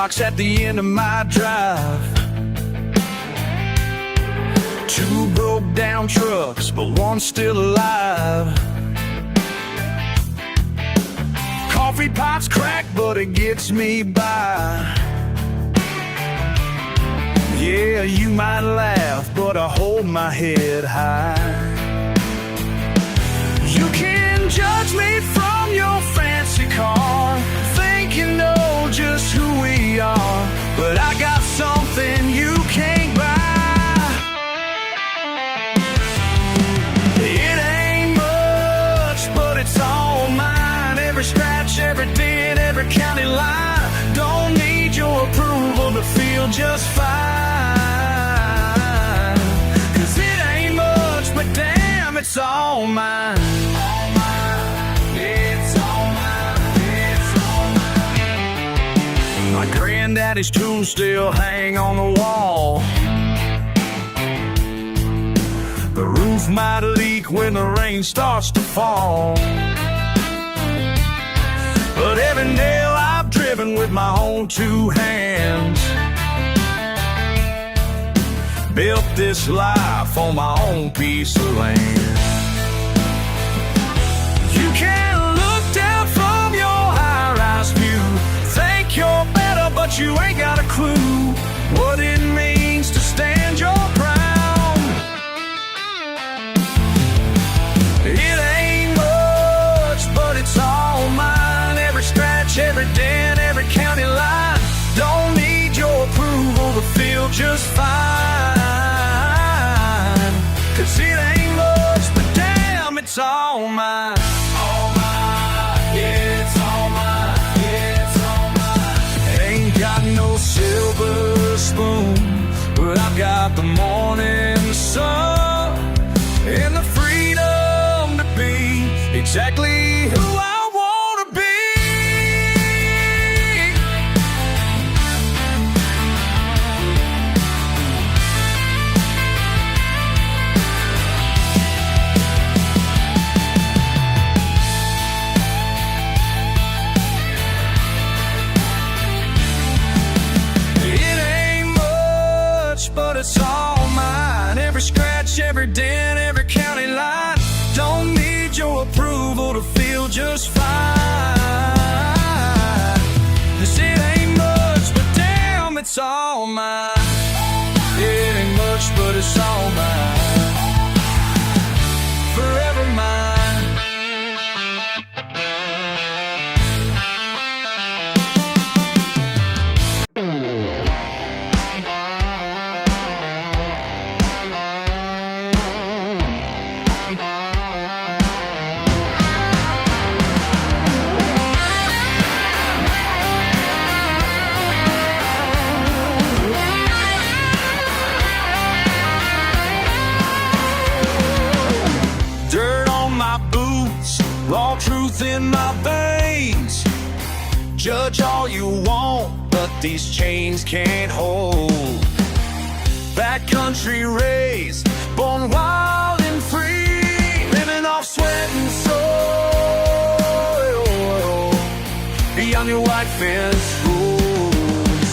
rocks at the end of my drive. Two broke down trucks, but one's still alive. Coffee pots crack, but it gets me by. Yeah, you might laugh, but I hold my head high. You can judge me from your fancy car, think you know just who we are, but I got something you can't buy. It ain't much, but it's all mine. Every scratch, every dent, every county line. Don't need your approval to feel just fine. 'Cause it ain't much, but damn, it's all mine. My granddaddy's tools still hang on the wall. The roof might leak when the rain starts to fall, but every nail I've driven with my own two hands. Built this life on my own piece of land. You can look down from your high-rise view, think you're better, but you ain't got a clue what it means to stand your ground. It ain't much, but it's all mine. Every scratch, every dent, every county line. Don't need your approval to feel just fine. 'Cause it ain't much, but damn, it's all mine. Silver spoon, but I've got the morning sun and the freedom to be exactly who I want to be. But it's all mine. Every scratch, every dent, every county line. Don't need your approval to feel just fine. 'Cause it ain't much, but damn, it's all mine. It ain't much, but it's all mine. Forever mine. Raw truth in my veins. Judge all you want, but these chains can't hold. Backcountry raised, born wild and free, living off sweat and soil, beyond your white fence rules.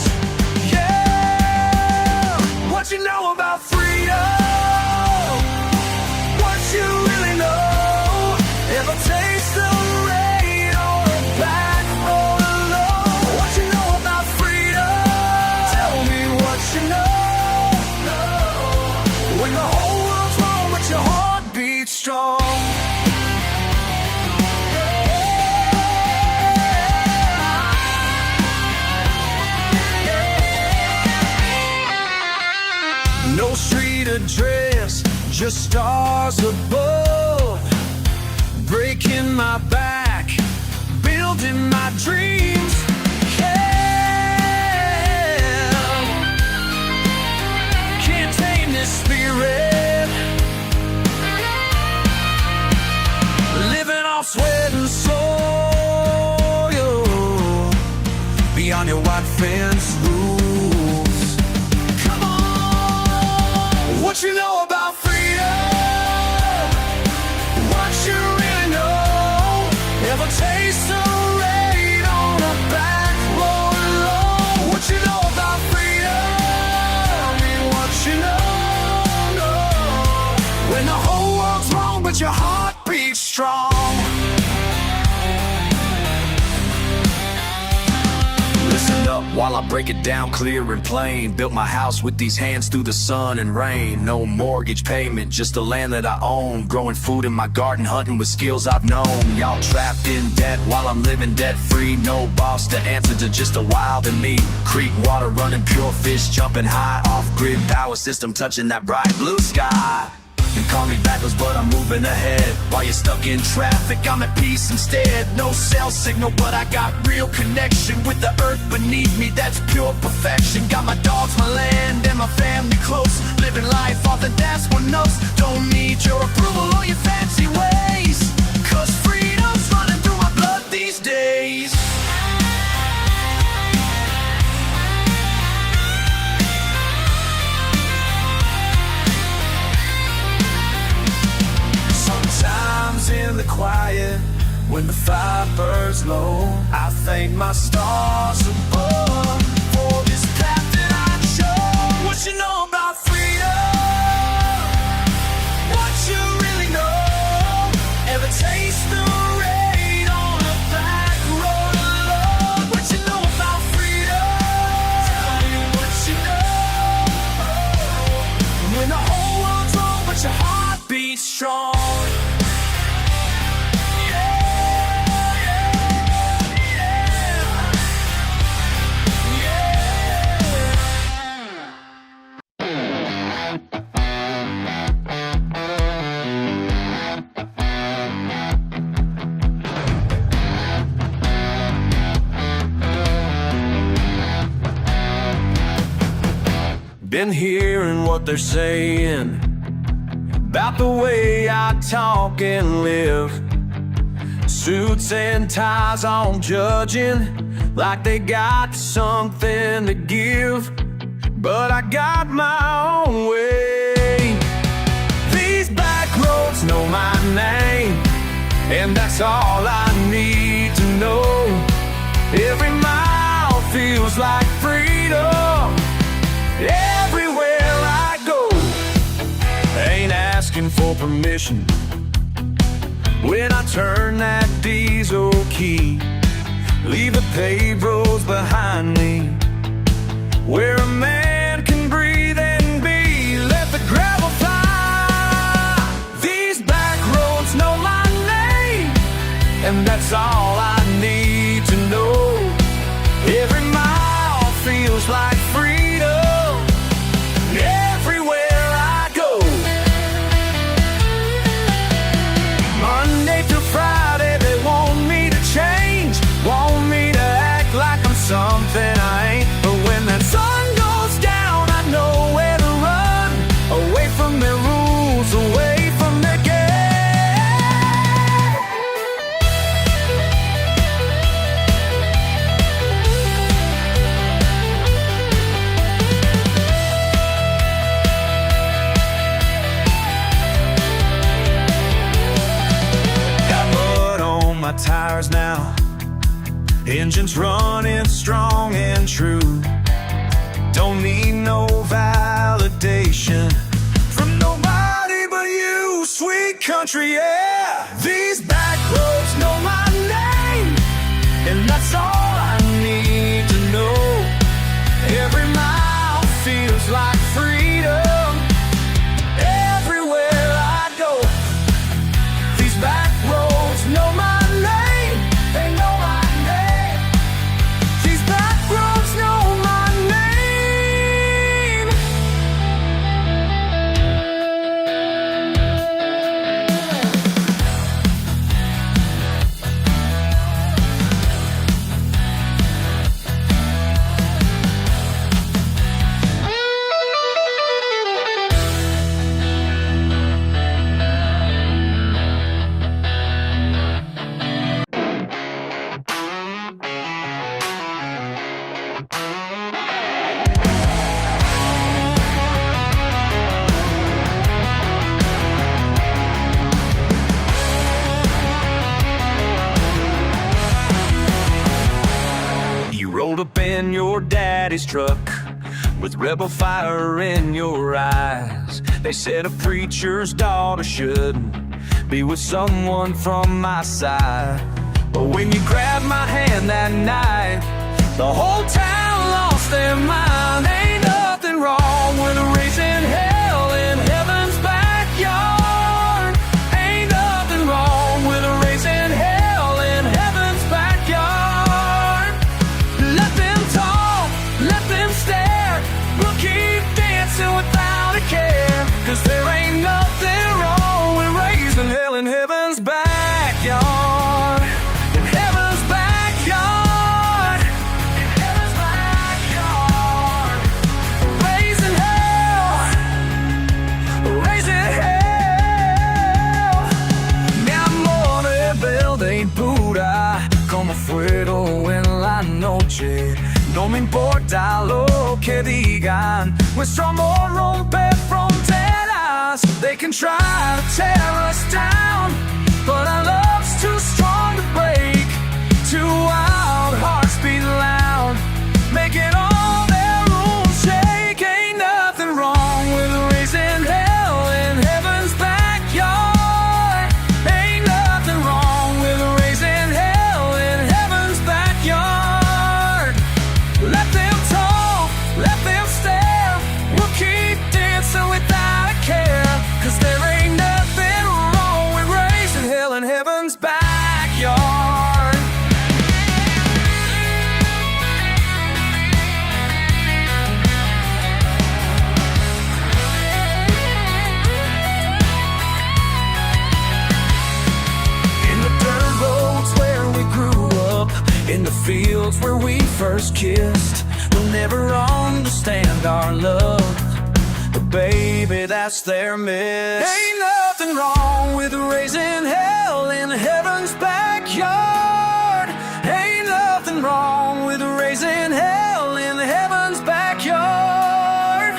Yeah, what you know about freedom? What you really know? Ever taste the rain or a back road alone? What you know about freedom? Tell me what you know. When the whole world's wrong, but your heart beats strong. No street address, just stars above. Breaking my back, building my dreams. Yeah, can't tame this spirit. Living off sweat and soil, beyond your white fence rules. Come on, what you know about freedom? What you really know? Ever taste the rain on but your heart beats strong. Listen up while I break it down clear and plain. Built my house with these hands through the sun and rain. No mortgage payment, just the land that I own. Growing food in my garden, hunting with skills I've known. Y'all trapped in debt while I'm living debt free. No boss to answer to just a wild and me. Creek water running, pure fish jumping high. Off-grid power system touching that bright blue sky. You call me backwards, but I'm moving ahead. While you're stuck in traffic, I'm at peace instead. No cell signal, but I got real connection with the earth beneath me, that's pure perfection. Got my dogs, my land, and my family close. Living life off the dashboard notes. Don't need your approval or your fancy ways, 'cause freedom's running through my blood these days. Sometimes in the quiet, when the fire burns low, I thank my stars above for this path that I chose. What you know about freedom? What you really know? Ever taste the rain on a back road alone? What you know about freedom? Tell me what you know. When the whole world's wrong, but your heart beats strong. Been hearing what they're saying about the way I talk and live. Suits and ties on judging like they got something to give, but I got my own way. These back roads know my name, and that's all I need to know. Every mile feels like freedom. Everywhere I go, ain't asking for permission. When I turn that diesel key, leave the paved roads behind me, where a man can breathe and be. Let the gravel fly. These back roads know my name, and that's all I need to know. Every mile feels like freedom. Something I ain't, but when that sun goes down, I know where to run. Away from their rules, away from their game. Got mud on my tires now, engine's running strong and true. Don't need no validation from nobody but you, sweet country, yeah. These back roads know my name, and that's all I need to know. Every mile feels like freedom. Everywhere I go, these back roads know my name. They know my rolled up in your daddy's truck with rebel fire in your eyes. They said a preacher's daughter shouldn't be with someone from my side. But when you grabbed my hand that night, the whole town lost their mind. Ain't nothing wrong with raising hell in heaven's backyard. Ain't nothing wrong with raising hell in heaven's backyard. Let them talk, let them stare, we'll keep dancing without a care. 'Cause there ain't nothing wrong with raising hell in heaven's backyard. In heaven's backyard. In heaven's backyard. Raising hell. Raising hell. Mi amor, rebelde y pura, como fuego en la noche. No me importa lo que digan, nuestro amor rompe fronteras. They can try to tear us down, but our love's too strong to break. Two wild hearts beat loud, making all their rules shake. Ain't nothing wrong with raising hell in heaven's backyard. Ain't nothing wrong with raising hell in heaven's backyard. Let them talk, let them stare, we'll keep dancing without a care. 'Cause there ain't nothing wrong with raising hell in heaven's backyard. In the dirt roads where we grew up, in the fields where we first kissed, they'll never understand our love, but baby, that's their miss. Ain't nothing wrong with raising hell in heaven's backyard. Ain't nothing wrong with raising hell in heaven's backyard.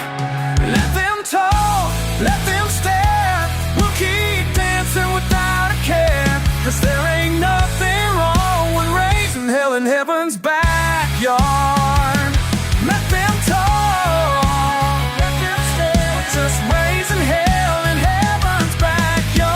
Let them talk, let them stare, we'll keep dancing without a care. 'Cause there ain't nothing wrong with raising hell in heaven's backyard. Let them talk, let them stare, just raising hell in heaven's backyard.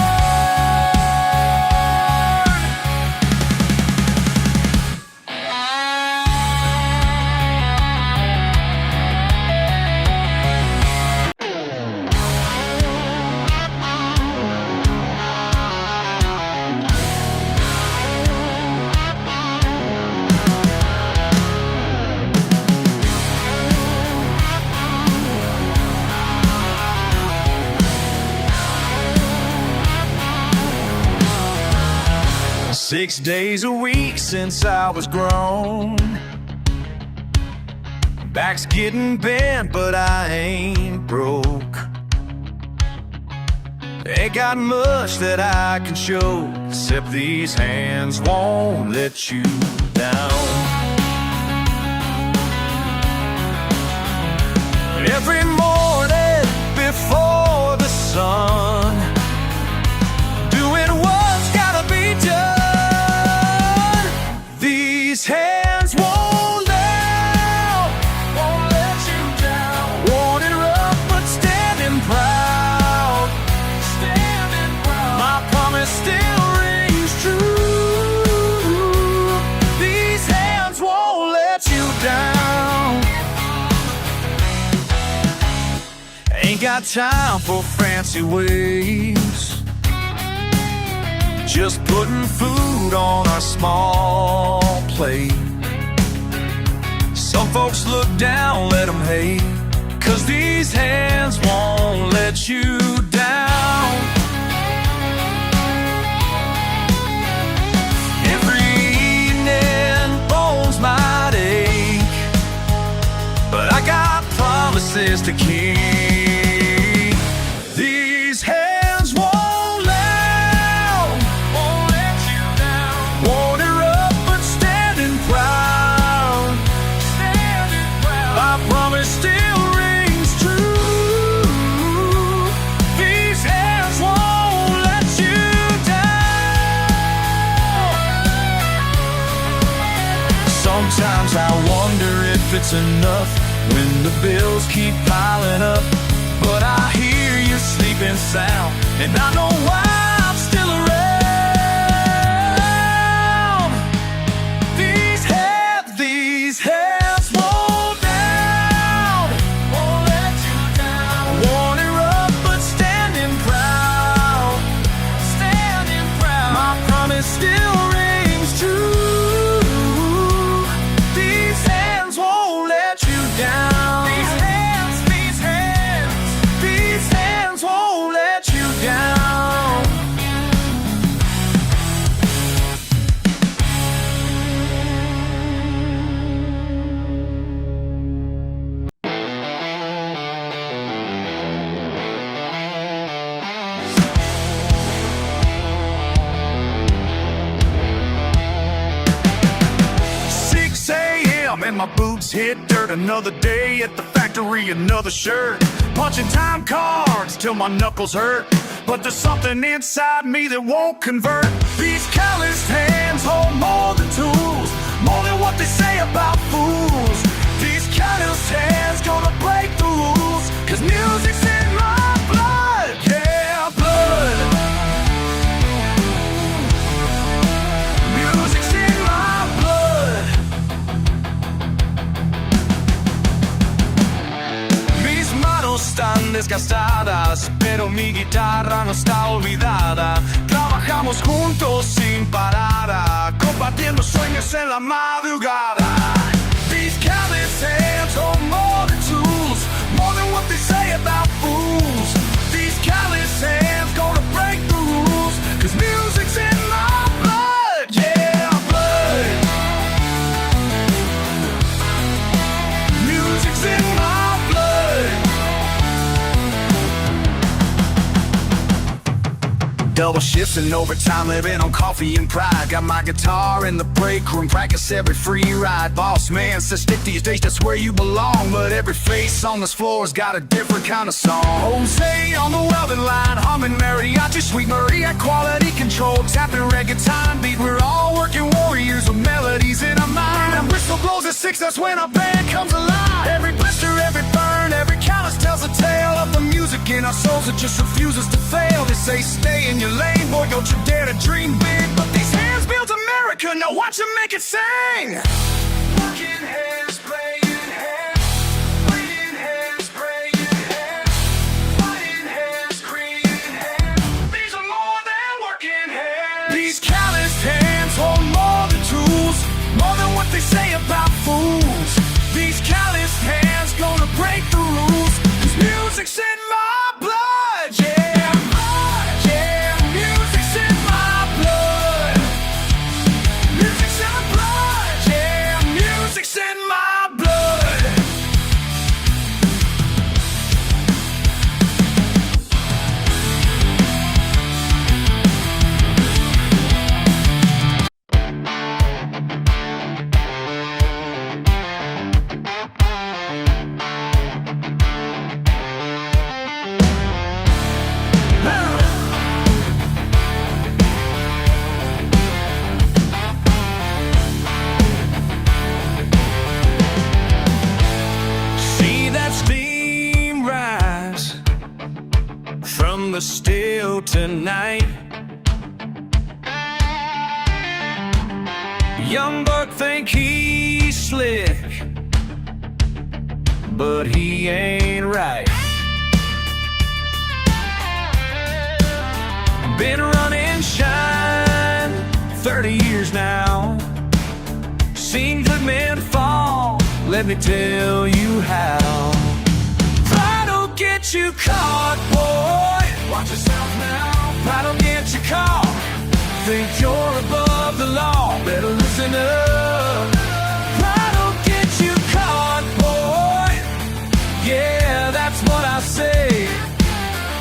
Six days a week since I was grown. Back's getting bent, but I ain't broke. Ain't got much that I can show, except these hands won't let you down. Every morning before the sun, doing what's gotta be done. These hands won't let you down. Wanting rough but standing proud. Standing proud. My promise still rings true. These hands won't let you down. Ain't got time for fancy ways, just putting food on our small plate. Some folks look down, let them hate, 'cause these hands won't let you down. Every evening bones might ache, but I got promises to keep. These hands won't let you down. Wanting rough but standing proud. Standing proud. My promise still rings true. These hands won't let you down. Sometimes I wonder if it's enough when the bills keep piling up, but I hear you sleeping sound, and I know why I'm still my boots hit dirt. Another day at the factory, another shirt. Punching time cards till my knuckles hurt. But there's something inside me that won't convert. These calloused hands hold more than tools, more than what they say about fools. These calloused hands gonna break the rules, 'cause music's in my blood, yeah, blood. Music's in my blood. Mis manos están desgastadas, pero mi guitarra no está olvidada. Trabajamos juntos sin parar, compartiendo sueños en la madrugada. These callous hands hold more than tools, more than what they say about fools. These callous hands gonna break the rules, 'cause music's in my blood, yeah, blood. Music's in my blood. Double shifts and overtime, living on coffee and pride. Got my guitar in the break room, practice every free ride. Boss man says stick these days, that's where you belong. But every face on this floor's got a different kind of song. Jose on the welding line, humming mariachi, sweet Maria, quality control, tapping reggae time beat. We're all working warriors with melodies in our mind. And whistle blows at 6, that's when our band comes alive. Every blister, every burn, every callus tells a tale of the music in our souls that just refuses to fail. They say stay in your lane, boy, don't you dare to dream big. But these hands built America, now watch them make it sing. Working hands, playing hands, waiting hands, praying hands, fighting hands, creating hands. These are more than working hands. These calloused hands hold more than tools, more than what they say about fools. These calloused hands gonna break the rules, 'cause music's in my blood, yeah. The still tonight, young buck think he's slick, but he ain't right. Been running shine 30 years now, seen good men fall, let me tell you how. Pride will get you caught, boy. Watch yourself now. Pride will get you caught. Think you're above the law, better listen up. Pride will get you caught, boy. Yeah, that's what I say.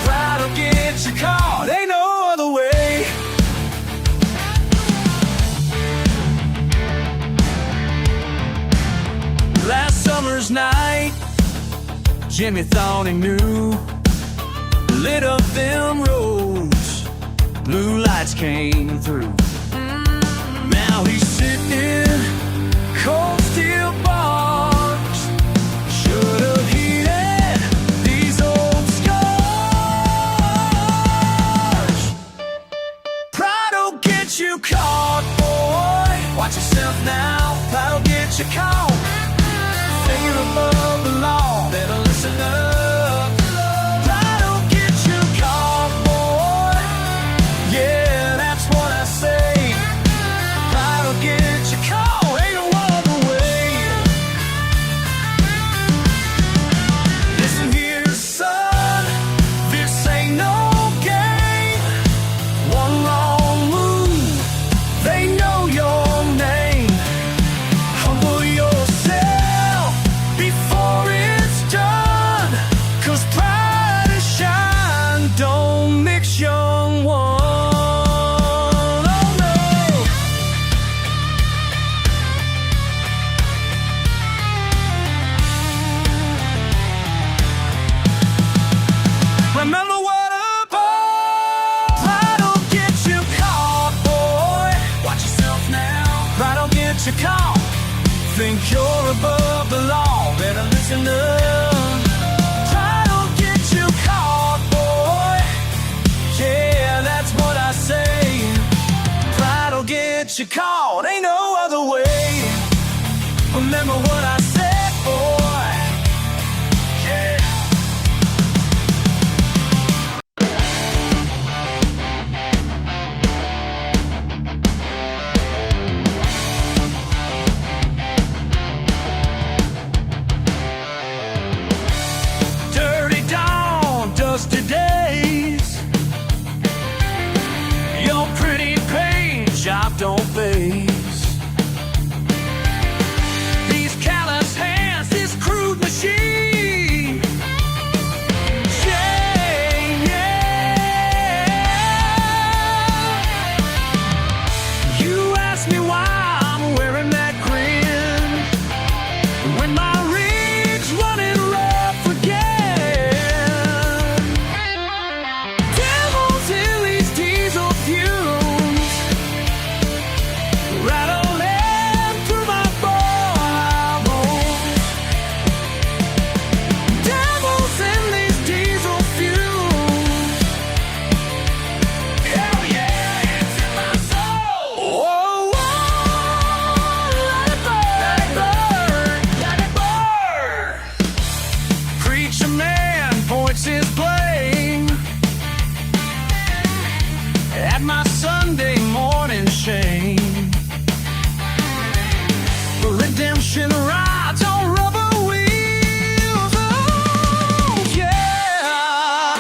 Pride will get you caught, ain't no other way. Last summer's night, Jimmy thought he knew. Lit up them roads, blue lights came through. Now he's sitting in cold steel bars. Should've heeded these old scars. Pride'll get you caught, boy. Watch yourself now, pride'll get you caught. Think you're above the law, better listen up. Get you caught, ain't no other way. listen up. Try don't get you caught, boy. Yeah, that's what I say. Pride will get you caught, ain't no other way. Remember what I said, boy. Yeah. Dirty dawn, dusty days. Your pretty paint job don't phase. These callous hands, this crude machine. Yeah, yeah. You ask me why I'm wearing that grin when my rig's running rough again. Devils in these diesel fumes, rattling through my bones. Devils in these diesel fumes. Hell yeah, it's in my soul. Whoa, whoa, let it burn, let it burn. Preacher man points his blame at my Sunday morning shame. Redemption rides on rubber wheels. Oh, yeah.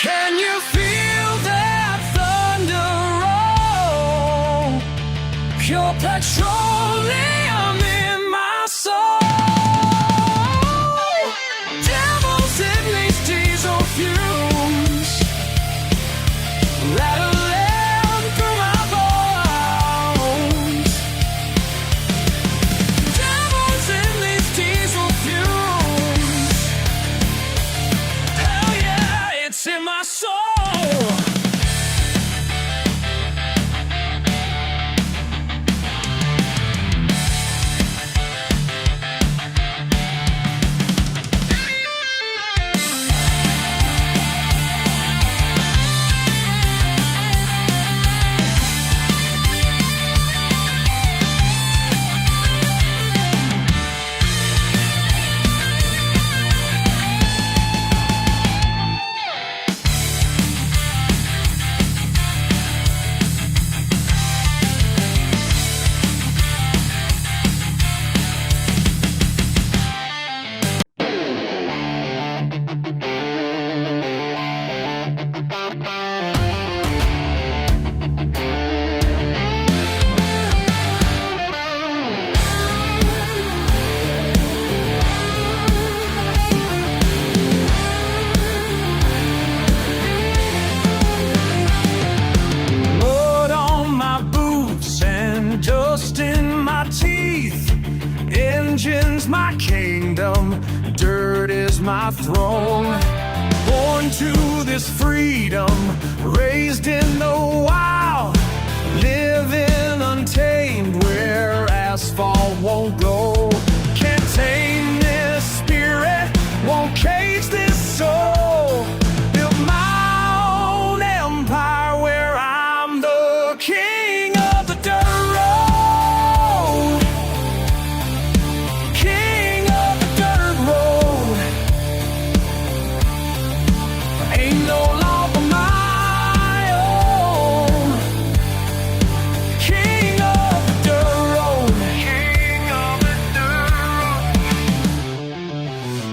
Can you feel that thunder roll? Pure petroleum in my soul. Devils in these diesel fumes, rattling through my bones. Devils in these diesel fumes. Hell yeah, it's in my soul. Mud on my boots and dust in my teeth. Engine's my kingdom, dirt is my throne. Born to this freedom, raised in the wild, living untamed where asphalt won't go. Can't tame this spirit, won't cage this soul. Built my own empire where I'm the king of the dirt road. King of the dirt road. Ain't no law but my own. King of the dirt road. King of the dirt road.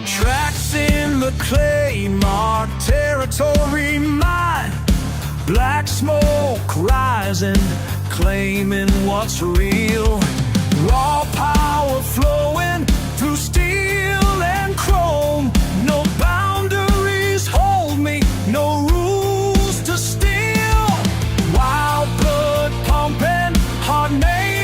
Tracks in the clay mark territory mine. Black smoke rising, claiming what's real. Raw power flowing through steel and chrome. No boundaries hold me, no rules to steal. Wild blood pumping, heart made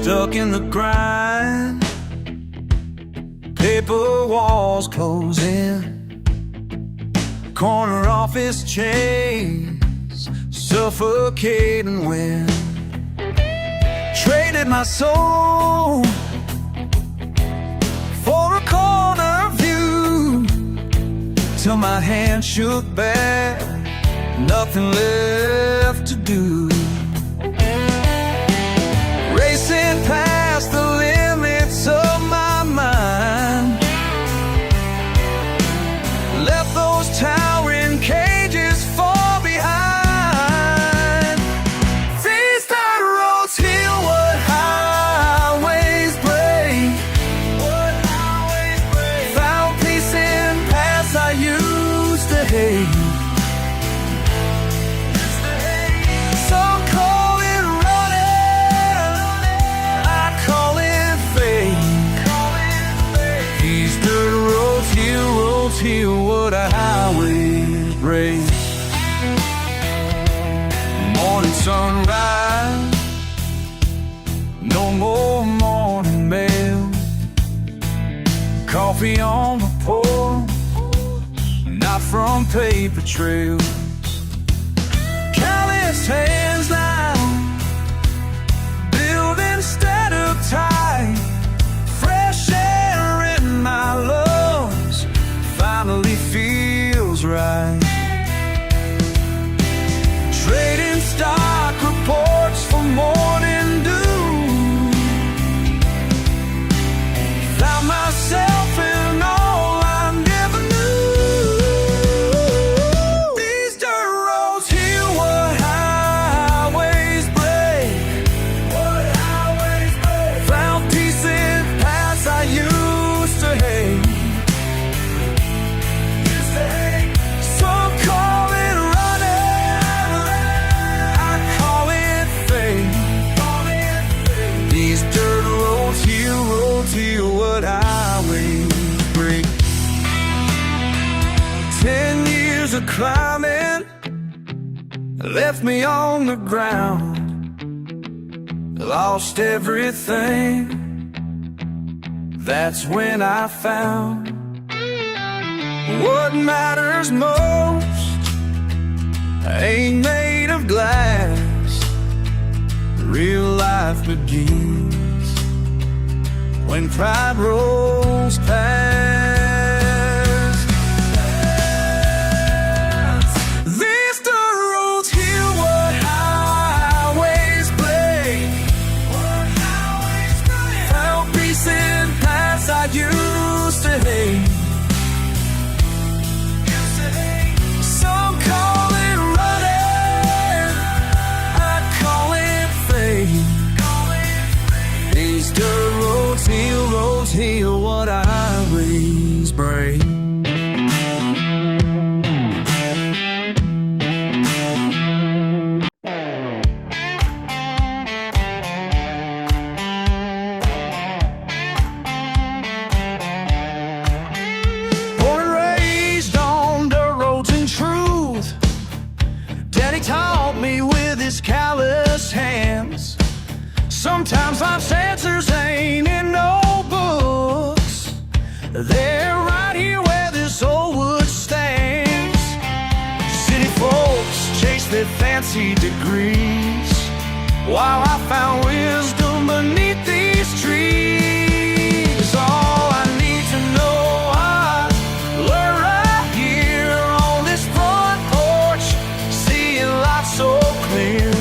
stuck in the grind. Paper walls close in, corner office chains suffocating wind. Traded my soul for a corner view, till my hand shook back, nothing left to do. Racing past the limits of my mind, left those towering cages far behind. These dirt roads heal what highways break. Found peace in paths I used to hate. Some call it running, I call it fate. These dirt roads heal what highways break. Morning sunrise, no more morning mail. Coffee on the porch, not from paper trails. Callous hands now, building instead of tight. Fresh air in my lungs finally feels right. Trading stock reports for morning dew, found myself in all I never knew. These dirt roads heal what highways break. Found peace in paths I used to hate. Some call it running, I call it fate. These dirt roads heal what highways break. 10 years of climbing left me on the ground, lost everything. That's when I found what matters most ain't made of glass. Real life begins when pride rolls past. These dirt roads heal what highways break. Found peace in paths I used to hate. Some call it running, I call it fate. These dirt roads heal what highways break. Born and raised on dirt roads and truth, Daddy taught me with his callous hands. Sometimes life's answers ain't in no books, they're right here where this old wood stands. City folks chase their fancy degrees, while I found wisdom beneath these trees. All I need to know I learned right here on this front porch, seeing life so clear,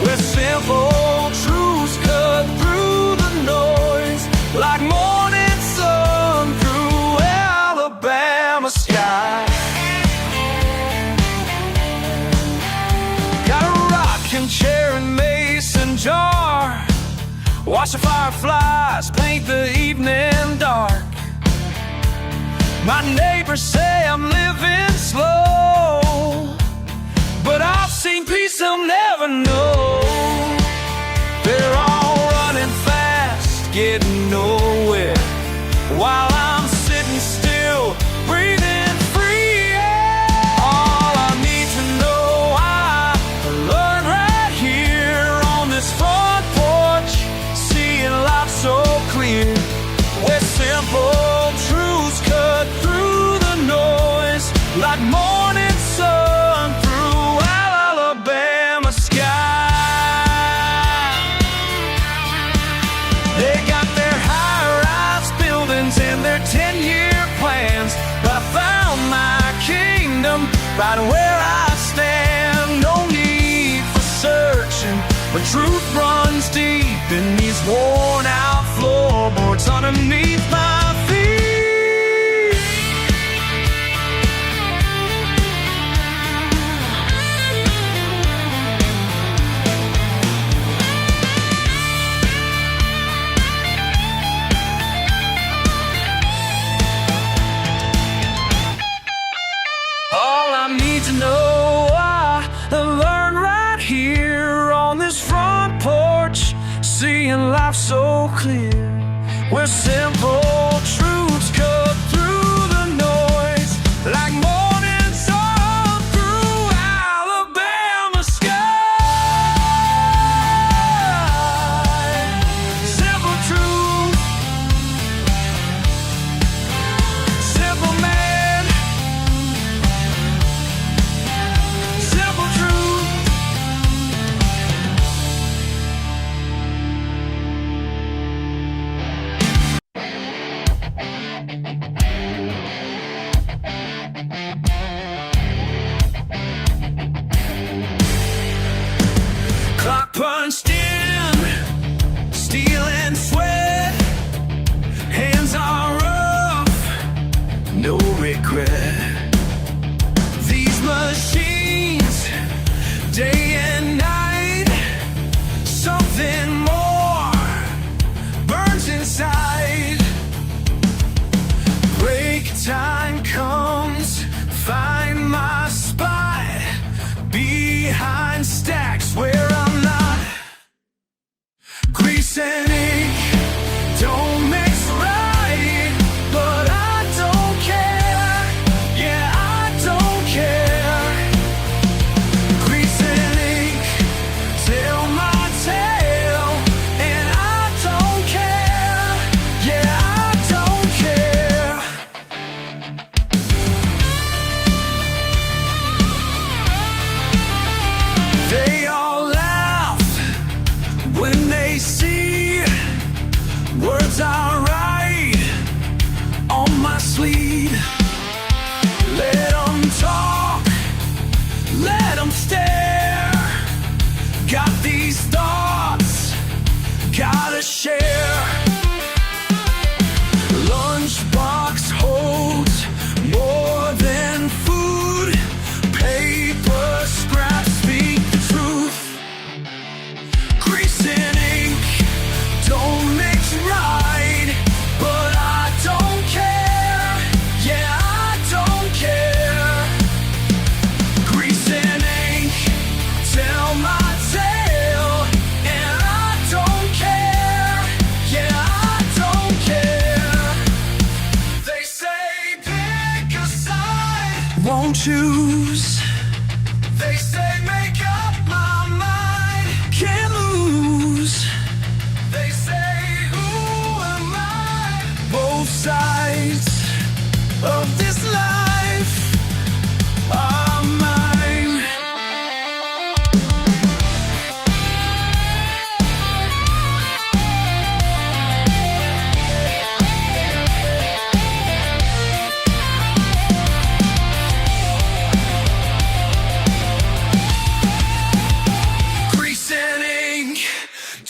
with simple truths cut through the noise, like morning sun through Alabama sky. Got a rocking chair and mason jar, watch the fireflies paint the evening dark. My neighbors say I'm living slow, but I've seen peace they'll never know. They're all running fast, getting nowhere, while I'm sitting still, breathing free. All I need to know I learned right here on this front porch, seeing right where I stand. No need for searching when truth runs deep in these worn out floorboards underneath my feet. All I need to know, I learned right here on this front porch, seeing life so clear, where simple truths cut through the noise like morning sun through Alabama sky. Simple truth, simple man, simple truth. Clock punched in, steel and sweat. Hands are rough, no regret. These machines, day and night, something more burns inside. Break time comes, find my spot behind stacks where I'm not. Grease and ink don't mix right, but I don't care. Yeah, I don't care. Grease and ink tell my tale, and I don't care. Yeah, I don't care. They all laugh when they see words I write on my sleeve. Let them talk, let them stare. Got these thoughts, gotta share. Lunchbox holds more than food. Paper scraps speak the truth. Grease and ink don't mix right, but I don't care. Yeah, I don't care. Grease and ink tell my tale, and I don't care. Yeah, I don't care. They say pick a side, won't choose. They say make up my mind, can't lose. They say who am I? Both sides of this life are mine. Grease and ink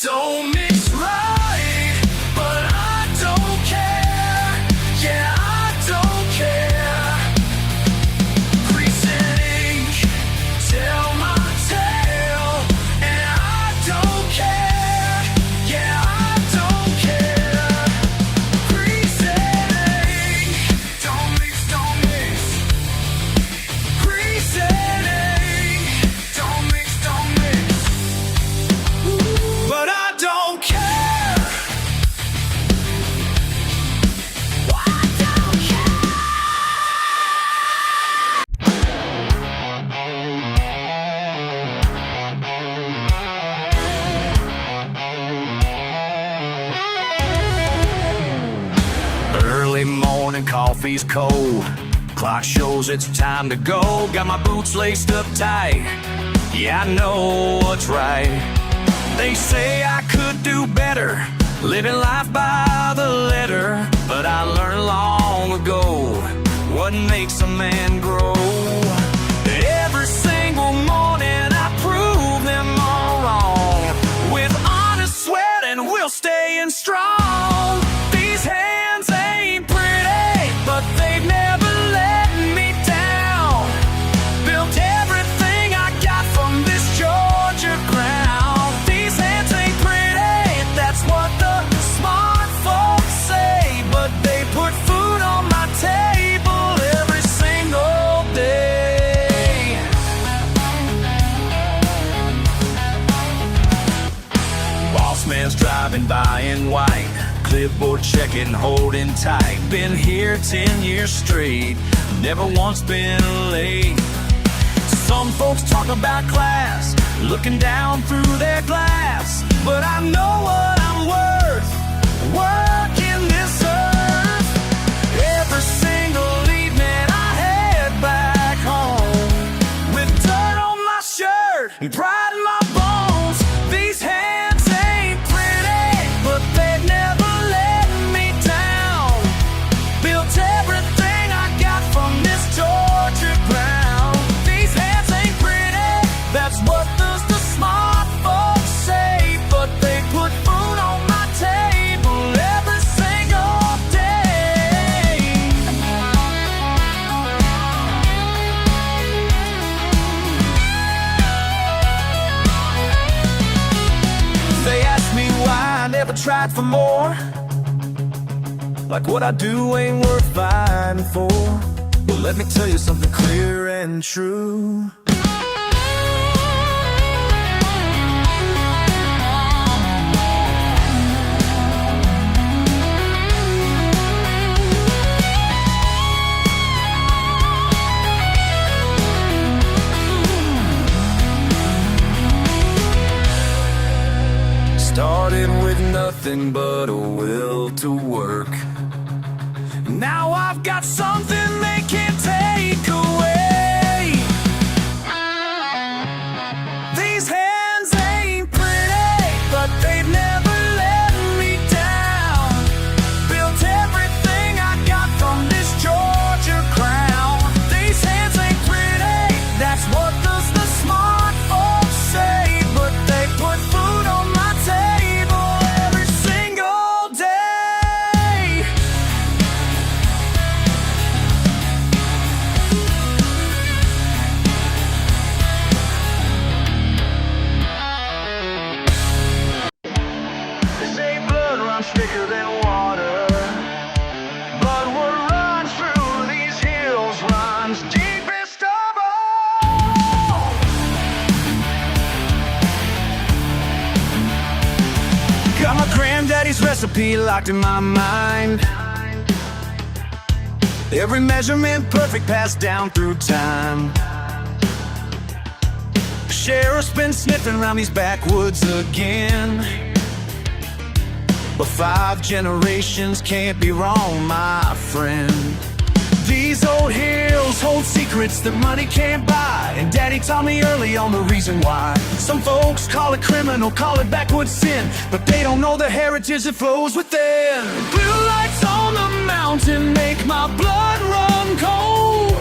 don't mix right, but I don't care. Yeah, I don't care. Grease and ink tell my tale, and I don't care. Yeah, I don't care. Grease and ink don't mix, don't mix. Grease and ink don't mix, don't mix. But I don't care. I don't care. Early morning coffee's cold. Clock shows it's time to go. Got my boots laced up tight. Yeah, I know what's right. They say I could do better, living life by the letter. But I learned long ago what makes a man grow. till morning, I prove them all wrong. With honest sweat and we'll staying strong. These hands ain't pretty, but they've never let me down. Built everything I got from this Georgia ground. These hands ain't pretty, that's what the smart folks say, but they put food on my table every single day. Boss man's driving by in white, clipboard checking, holding tight. Been here 10 years straight, never once been late. Some folks talk about class, looking down through their glass, but I know what I'm worth, working this earth. Every single evening I head back home, with dirt on my shirt and pride in my bones. These hands ain't pretty, but they've never let me down. Built everything I got from this Georgia ground. These hands ain't pretty, that's what the smart folks say, but they put food on my table every single day. They ask me why I never tried for more, like what I do ain't worth fighting for. Well, let me tell you something clear and true. Started with nothing but a will to work. Now I've got something they can't take away. These hands ain't pretty, but they've never let me down. Built everything I got from this Georgia crown. These hands ain't pretty, that's what the smart folks say, but they put food on my table every single day. They say blood runs thicker than water, but what runs through these hills runs deepest of all. Got my granddaddy's recipe locked in my mind. Every measurement perfect, passed down through time. Sheriff's been sniffing around these backwoods again, but 5 generations can't be wrong, my friend. These old hills hold secrets that money can't buy, and Daddy taught me early on the reason why. Some folks call it criminal, call it backwoods sin, but they don't know the heritage that flows within. Blue lights on the mountain make my blood run cold,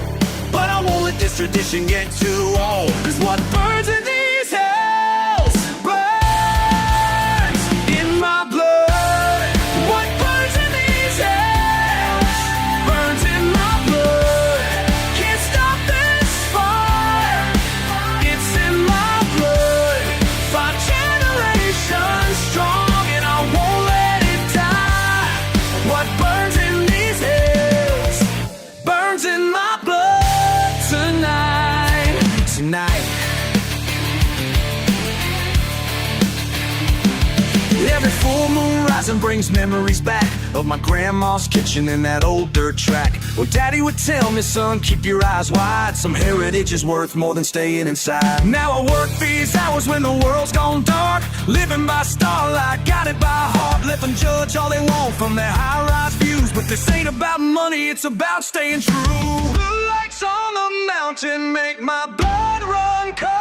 but I won't let this tradition get too old. 'Cause what burns in these hells burns in my blood. What burns in these hells burns in my blood. Can't stop this fire, it's in my blood. 5 generations strong and I won't let it die. What burns in these hills burns in my blood tonight. Tonight. Every full moon rising brings memories back of my grandma's kitchen and that old dirt track. Well, Daddy would tell me, son, keep your eyes wide. Some heritage is worth more than staying inside. Now I work these hours when the world's gone dark, living by starlight, got it by heart. Let them judge all they want from their high-rise views, but this ain't about money, it's about staying true. Blue lights on the mountain make my blood run cold.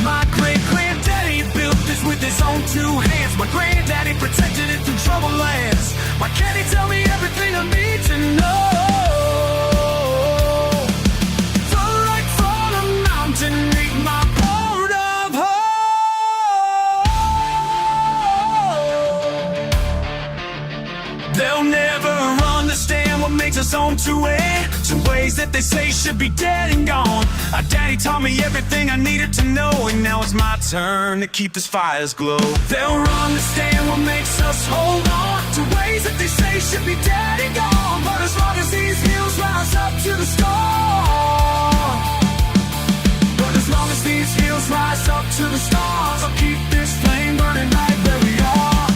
My great-granddaddy built this with his own 2 hands. My granddaddy protected it through troubled lands. Why can't he tell me everything I need to know? was on 2A, to ways that they say should be dead and gone. Daddy taught me everything I needed to know, and now it's my turn to keep this fire's glow. They'll understand what makes us hold on to ways that they say should be dead and gone. But as long as these hills rise up to the stars, but as long as these hills rise up to the stars, I'll keep this flame burning right where we are.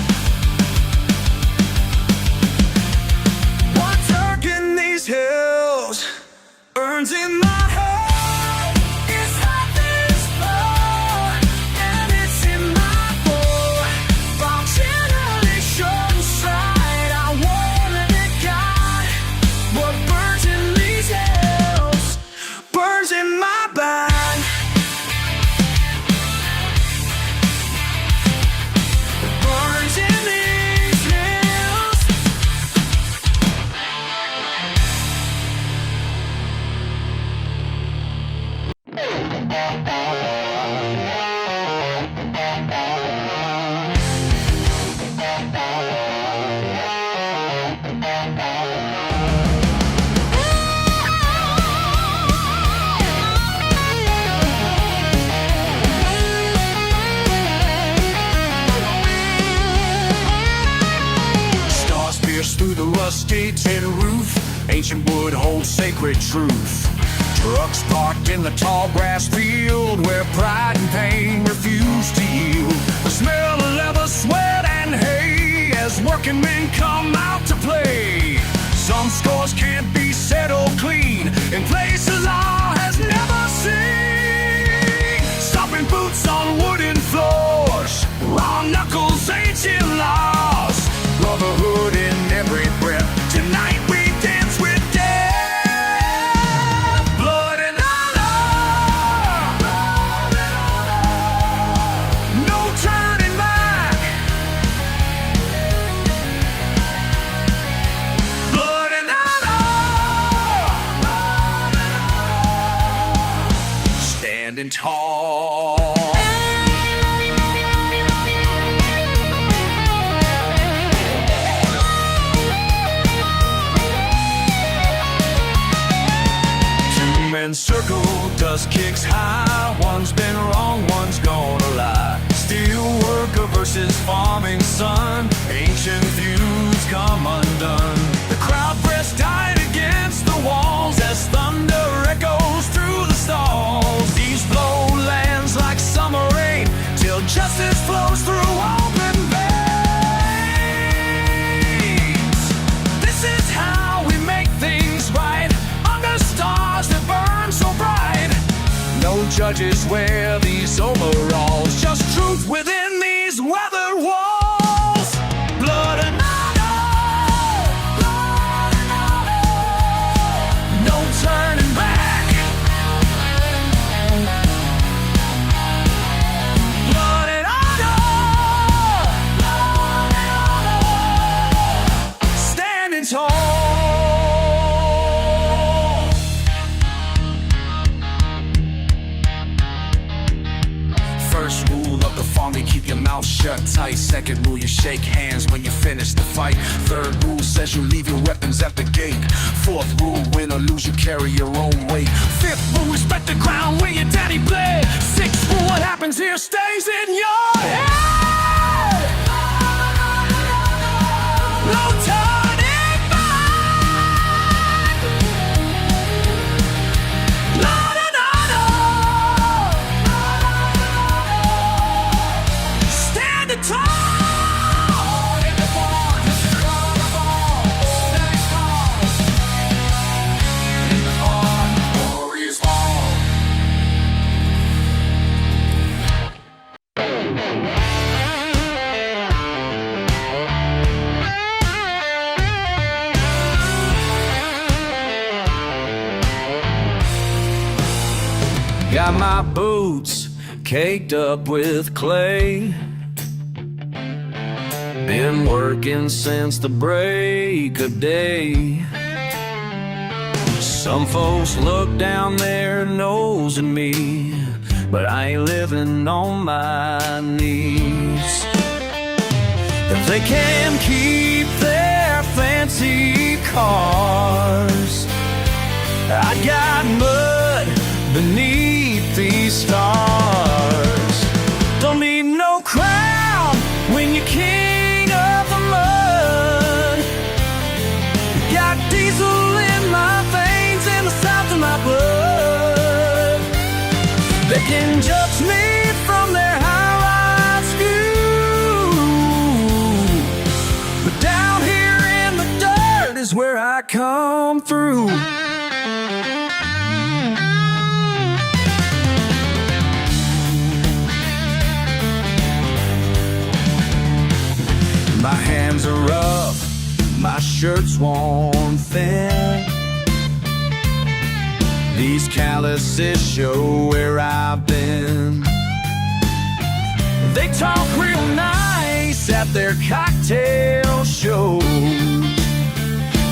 One dark in these hills burns in my heart. It's hot this blood, and it's in my blood. From generations side, I won't let it guide. What burns in these hills burns in my body. Through the rusty tin roof, ancient wood holds sacred truth. Trucks parked in the tall grass field where pride and pain refuse to yield. The smell of leather, sweat, and hay as working men come out to play. Some scores can't be settled clean in places all has never seen. Stomping boots on wooden floors, raw knuckles, ancient laws. Brotherhood in every breath. Tonight we dance with death. Blood and honor. No turning back. Blood and honor. Standing tall. Circle, dust kicks high. One's been wrong, one's gonna lie. Steel worker versus farming son. Ancient feuds come undone. The crowd pressed tight against the walls as thunder echoes through the stalls. These flow lands like summer rain till justice flows through open veins. This is how we make things right under stars that burn so bright. No judges wear these overalls, just truth within these weathered walls. Blood and honor, no turning back. Blood and honor, standing tall. First rule of the farm, you keep your mouth shut tight. Second rule, you shake hands when you finish the fight. Third rule says you leave your weapons at the gate. Fourth rule, win or lose, you carry your own weight. Fifth rule, respect the ground where your daddy bled. Sixth rule, what happens here stays in your head. No turning back. Blood and honor. Standing tall. In the barn, this is carnival. Next cause. In the barn, warriors fall. Got my boots caked up with clay. Been working since the break of day. Some folks look down their nose at me, but I ain't living on my knees. If they can keep their fancy cars. I got mud beneath these stars. Don't need no crown when you're king of the mud. Got diesel in my veins and the south in my blood. They can judge me from their high-rise view, but down here in the dirt is where I come through. My hands are rough, my shirt's worn thin. These calluses show where I've been. They talk real nice at their cocktail shows,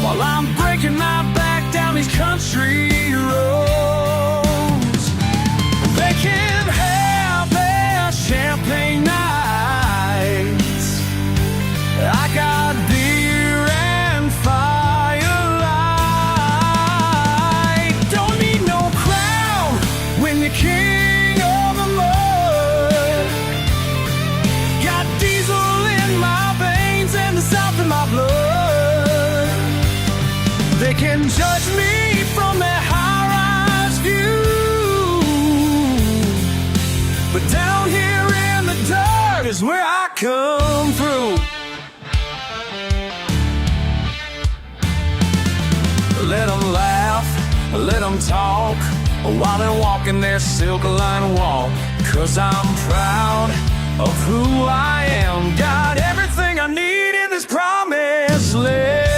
while I'm breaking my back down these country roads. They can have their champagne nights. I got beer and firelight. Don't need no crown when you're king of the mud. Got diesel in my veins and the south in my blood. They can judge me from their high-rise view, but down here in the dirt is where I come through. Let them laugh, let them talk, while they're walking their silk line walk. 'Cause I'm proud of who I am. Got everything I need in this promised land.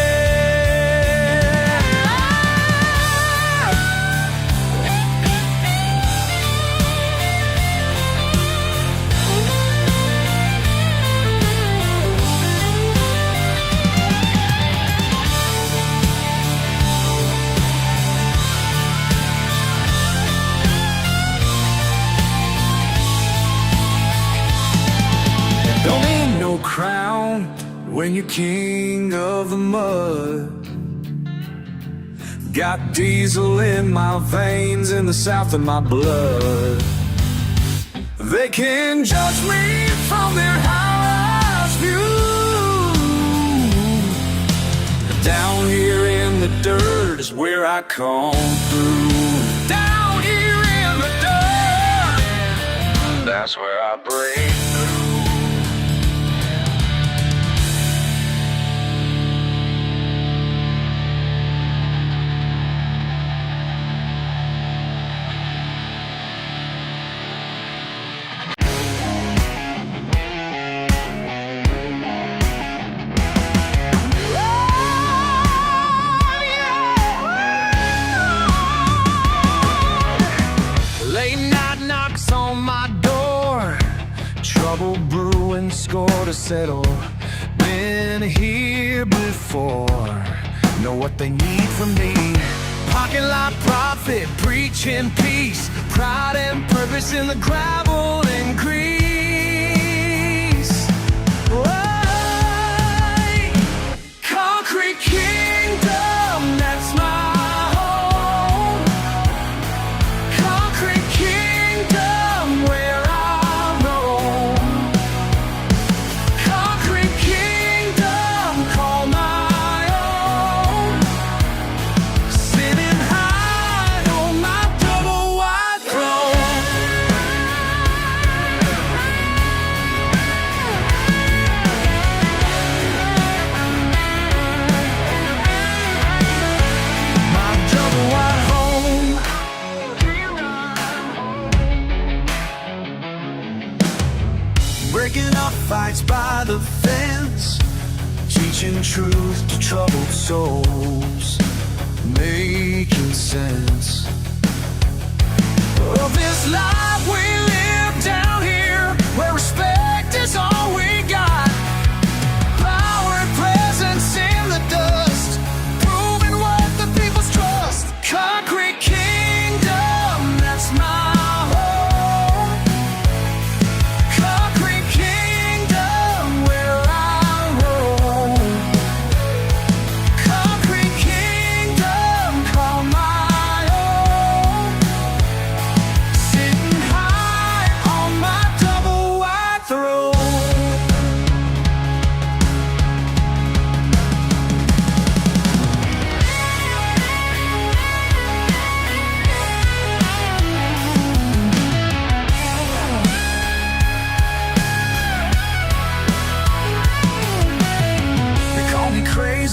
Don't need no crown when you're king of the mud. Got diesel in my veins and the south in my blood. They can judge me from their high-rise view. Down here in the dirt is where I come through. Down here in the dirt, that's where I break through. Trouble brewing, score to settle. Been here before, know what they need from me. Parking lot profit, preaching peace, pride and purpose in the gravel and grease. Right. Concrete kingdom, that's my home. Concrete kingdom, where breaking up fights by the fence, teaching truth to troubled souls, making sense of this life we live down here, where respect is all we got. Power and presence in the dust, proving what the people's trust. Concrete kingdom, that's my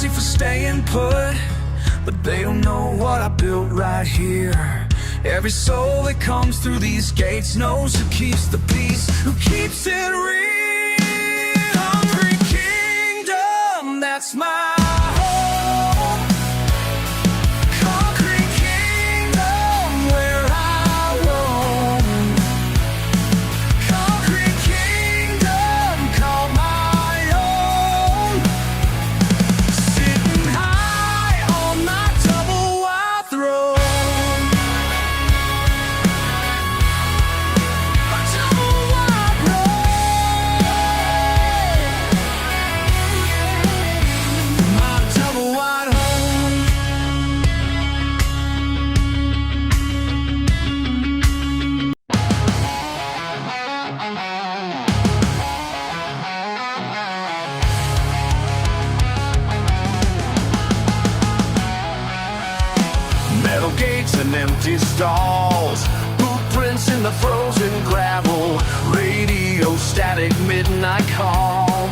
easy for staying put, but they don't know what I built right here. Every soul that comes through these gates knows who keeps the peace, who keeps it real. Hungry kingdom, that's my home. Concrete kingdom, where I roam. Concrete kingdom, call my own. Sitting high on my double wide throne. Metal gates and empty stalls, footprints in the frozen gravel, radio static midnight call.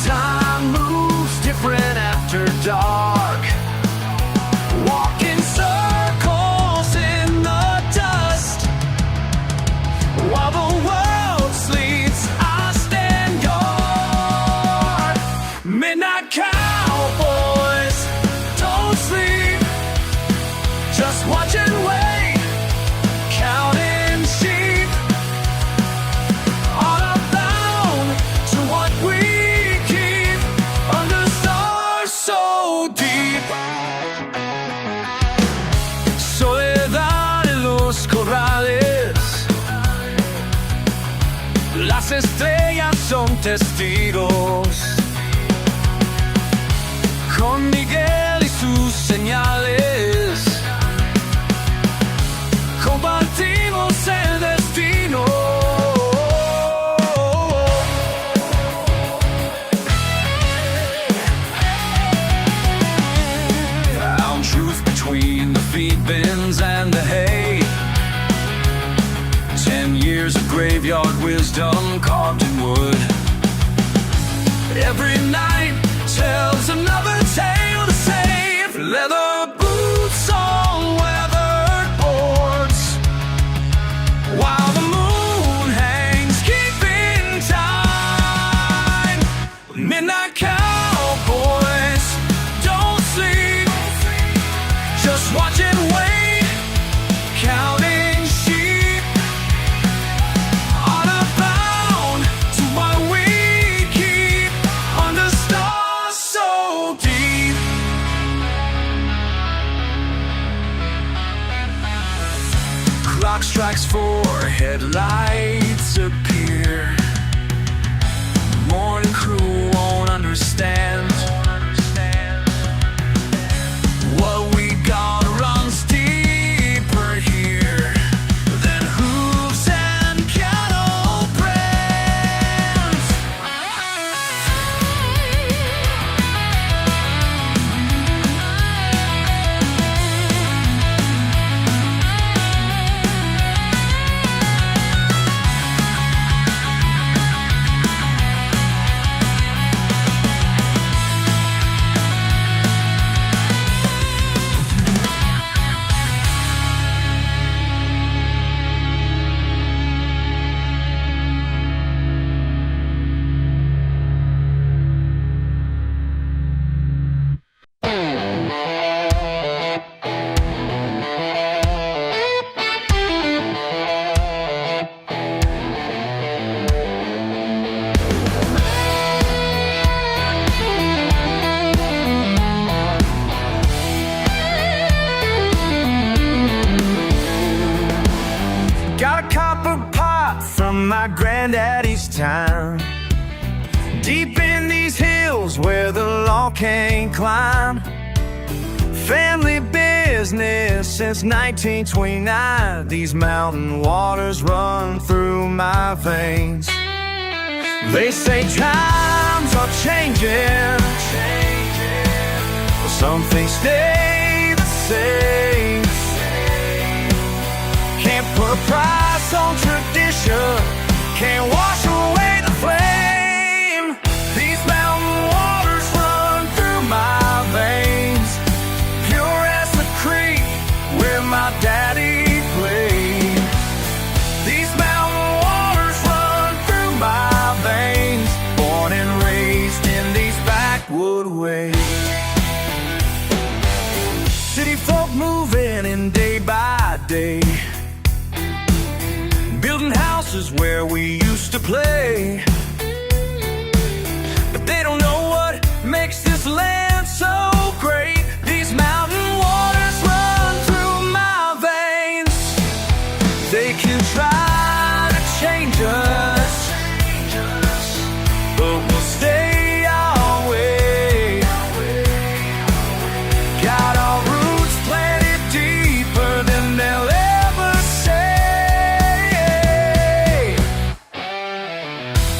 Time moves different after dark, walking circles in the dust. While the world sleeps, I stand guard. Midnight cowboys don't sleep, just watch and wait, counting sheep, on a bound to what we keep, under stars so deep. Soledad en los corrales, las estrellas son testigos. Con Miguel y sus señales compartimos el destino. Found truth between the feed bins and the hay. 10 years of graveyard wisdom carved in wood. Every night tells another tale to save. Leather boots on weathered boards, while the moon hangs keeping time. Midnight cowboys don't sleep, just watch and wait, counting sheep, on a bound to what we keep, under stars so deep. Clock strikes 4, headlights appear. Morning crew won't understand. What we got runs deeper here than hooves and cattle brands. Got a copper pot from my granddaddy's time, deep in these hills where the law can't climb. Family business since 1929. These mountain waters run through my veins. They say times are changing, but some things stay the same. Can't put a price on tradition, can't wash away the flame. These mountain waters These mountain waters run through my veins, born and raised in these backwood ways. City folk moving in day by day, building houses where we used to play. But they don't know what makes this land so great. These mountain waters run through my veins. They can try to change us, but we'll stay our way. Got our roots planted deeper than they'll ever say.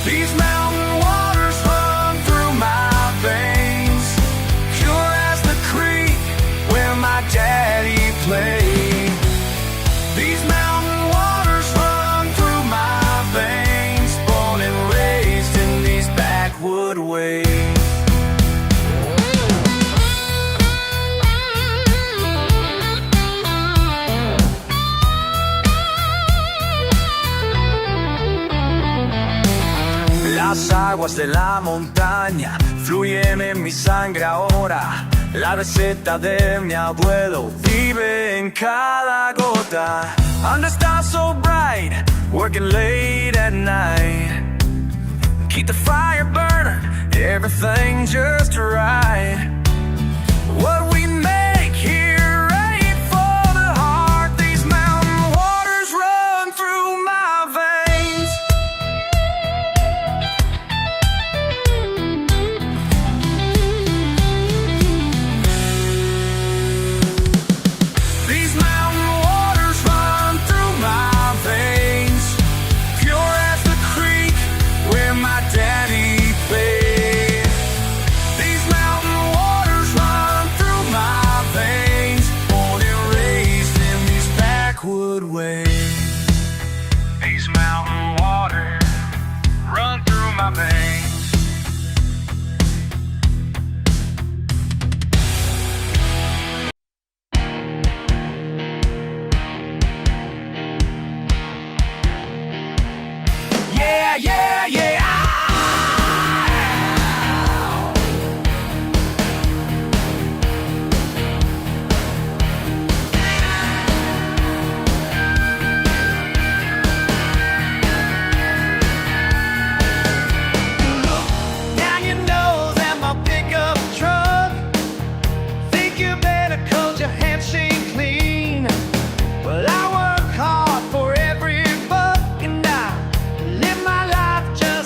These mountain waters run through my veins, pure as the creek where my daddy played. These mountain waters run through my veins, born and raised in these backwood ways. Las aguas de la montaña fluyen en mi sangre ahora. La receta de mi abuelo vive en cada gota. Under stars so bright, working late at night. Keep the fire burning, everything just right. What we make here ain't for the heart. These mountain waters run through my veins. These mountain waters run through my veins, pure as the creek where my daddy played. These mountain waters run through my veins, born and raised in these backwood ways. These mountain waters run through my veins. Yeah, yeah, yeah. Down your nose at my pickup truck. Think you better 'cause your hands seem clean. Well, I work hard for every buck, and I live my life just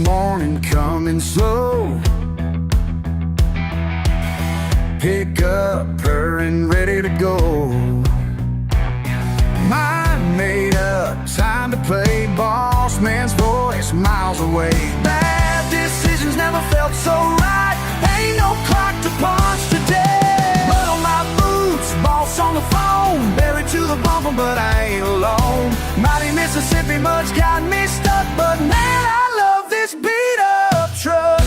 morning coming slow. Pick up her and ready to go. Mind made up, time to play. Boss man's voice miles away. Bad decisions never felt so right. Ain't no clock to punch today. Mud on my boots, boss on the phone. Buried to the bumper, but I ain't alone. Mighty Mississippi mud's got me stuck, but man, I love this beat up truck.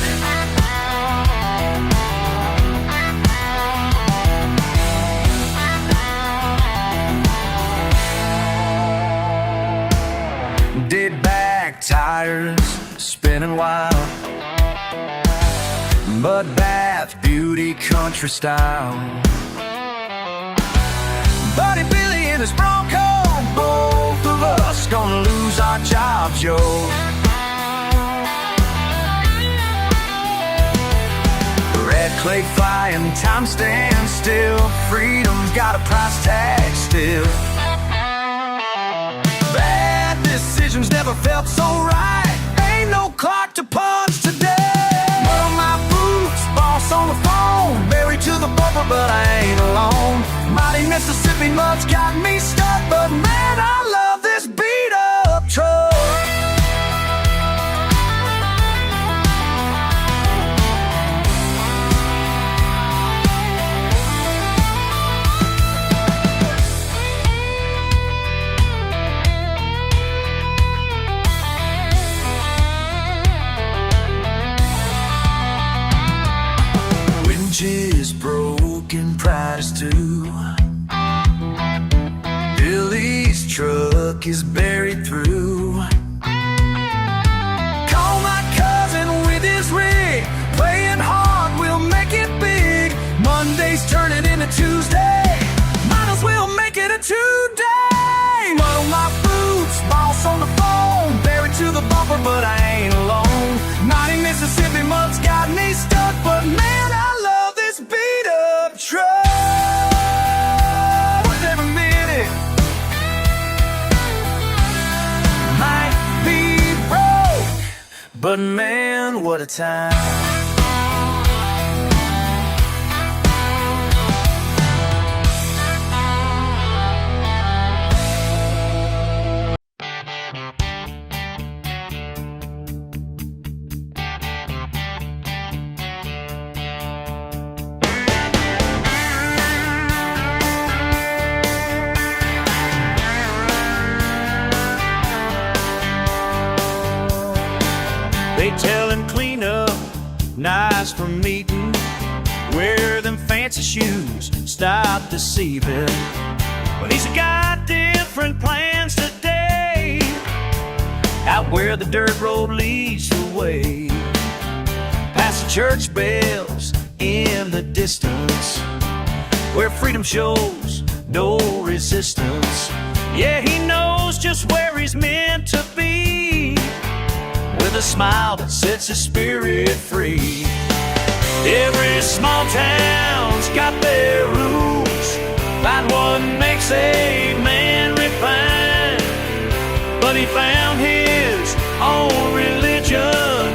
Dead back tires spinning wild. Mud bath, beauty, country style. Buddy Billy in his Bronco, both of us gonna lose our jobs, yo. Red clay flying, time stands still. Freedom's got a price tag still. Bad decisions never felt so right. Ain't no clock to punch today. Mud on my boots, boss on the phone. Buried to the bumper, but I ain't alone. Mighty Mississippi mud's got me stuck, but man, I love this beat up truck. Is broken, pride is too. Billy's truck is buried through. Call my cousin with his rig. Playing hard, we'll make it big. Monday's turning into Tuesday. Might as well make it a 2-day. Mud on my boots, boss on the phone. Buried to the bumper, but I ain't alone. Mighty Mississippi mud's got me stuck, but man, I love this beat up truck. With every minute might be broke, but man, what a time. They tell him clean up, nice for meeting. Wear them fancy shoes, stop deceiving. But he's got different plans today. Out where the dirt road leads the way. Past the church bells in the distance, where freedom shows no resistance. Yeah, he knows just where he's meant to be, with a smile that sets his spirit free. Every small town's got their rules. Find what makes a man refined. But he found his own religion,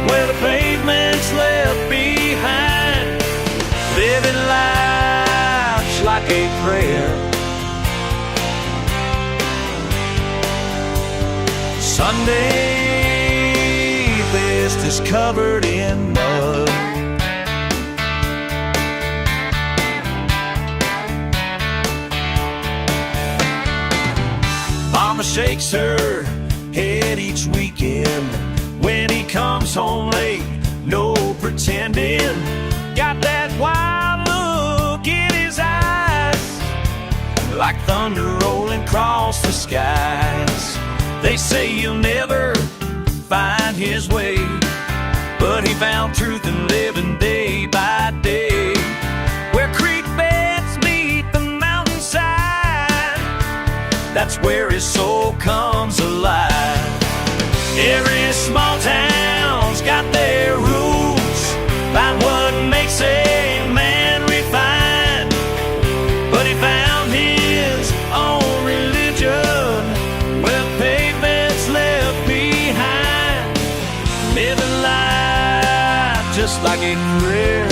where the pavement's left behind. Living life's like a prayer. Sunday is covered in mud. Mama shakes her head each weekend when he comes home late, no pretending. Got that wild look in his eyes, like thunder rolling across the skies. They say you'll never find his way, but he found truth in living day by day, where creek beds meet the mountainside. That's where his soul comes alive. Every small town's got their rules. Find what makes a man refined. But he found his own religion, where pavement's left behind. living life just like a career.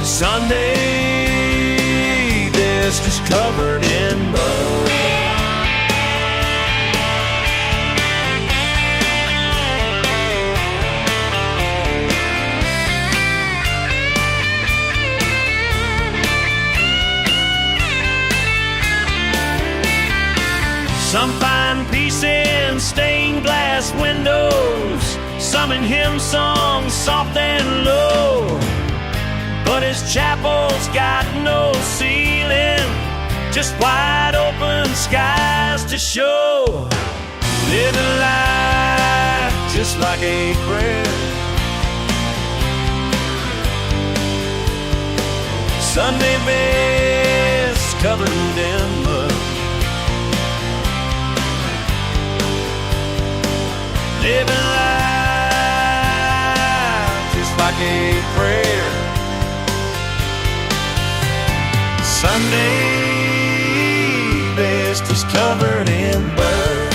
Sunday best is covered in mud. Some find peace in stained glass windows, some in hymn songs soft and low. But his chapel's got no ceiling, just wide open skies to show. Living life just like a prayer. Sunday best covered in mud. Living life just like a prayer. Sunday best is covered in mud.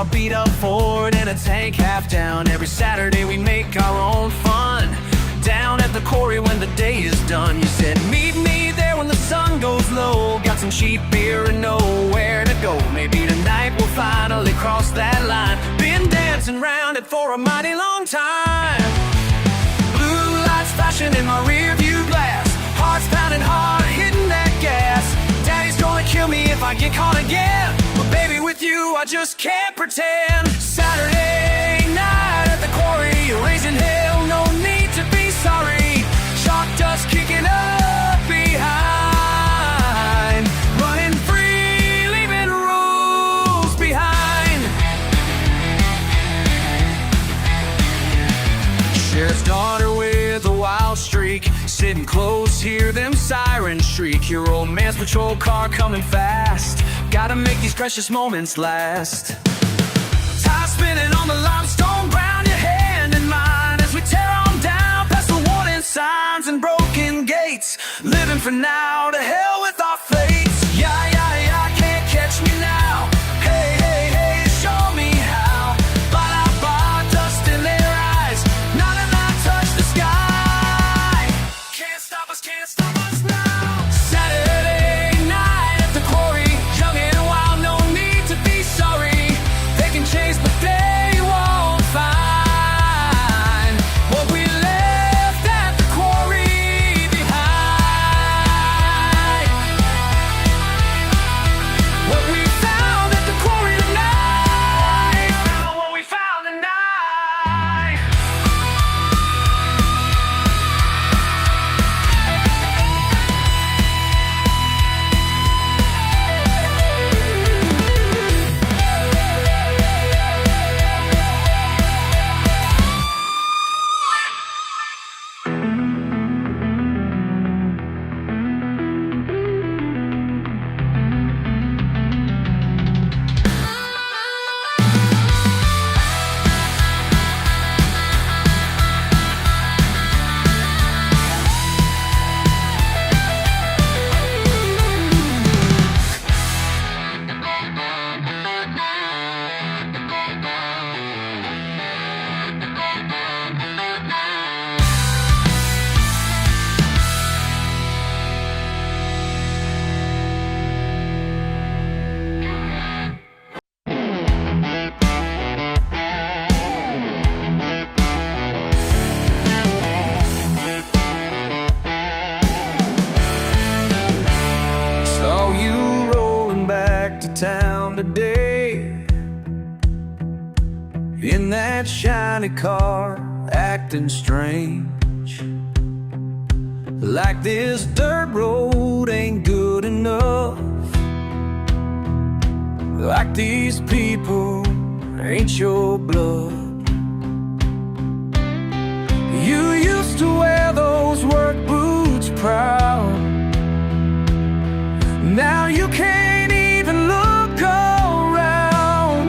my beat up Ford and a tank half down. Every Saturday we make our own fun down at the quarry when the day is done. You said meet me there when the sun goes low. Got some cheap beer and nowhere to go. Maybe tonight we'll finally cross that line. Been dancing round it for a mighty long time. Blue lights flashing in my rear view glass, heart's pounding hard, hitting that gas. Daddy's gonna kill me if I get caught again, but baby, with you I just can't pretend. Saturday night at the quarry, raising hell, no need to be sorry. Chalk dust kicking up behind, running free, leaving rules behind. Sheriff's daughter with a wild streak, sitting close, hear them sirens shriek. Your old man's patrol car coming fast, gotta make these precious moments last. Tie spinning on the limestone ground, your hand in mine as we tear on down past the warning signs and broken gates. Living for now, to hell with our fates. Yeah, yeah, yeah, can't catch me now. Hey, hey, hey, show me how. Ba ba, dust in their eyes, not enough touch the sky. Can't stop us now. Saturday night at the quarry, young and wild, no need to be sorry. They can chase, but they won't find what we left at the quarry behind. What we found at the quarry tonight. What we found tonight. Saw you rolling back to town today in that shiny car, acting strange, like this dirt road ain't good enough, like these people ain't your blood. You used to wear those work boots proud, now you can't even look around.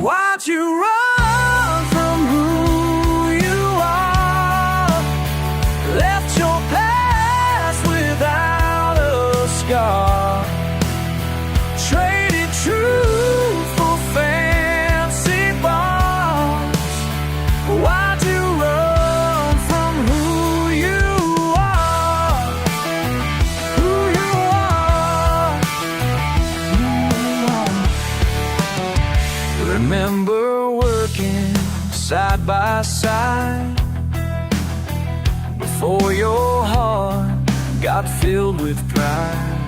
Why'd you run from who you are? Left your past without a scar. Traded truth for fancy bars. Why'd you run from who you are? Who you are? Who you are. Remember working side by side before your heart got filled with pride.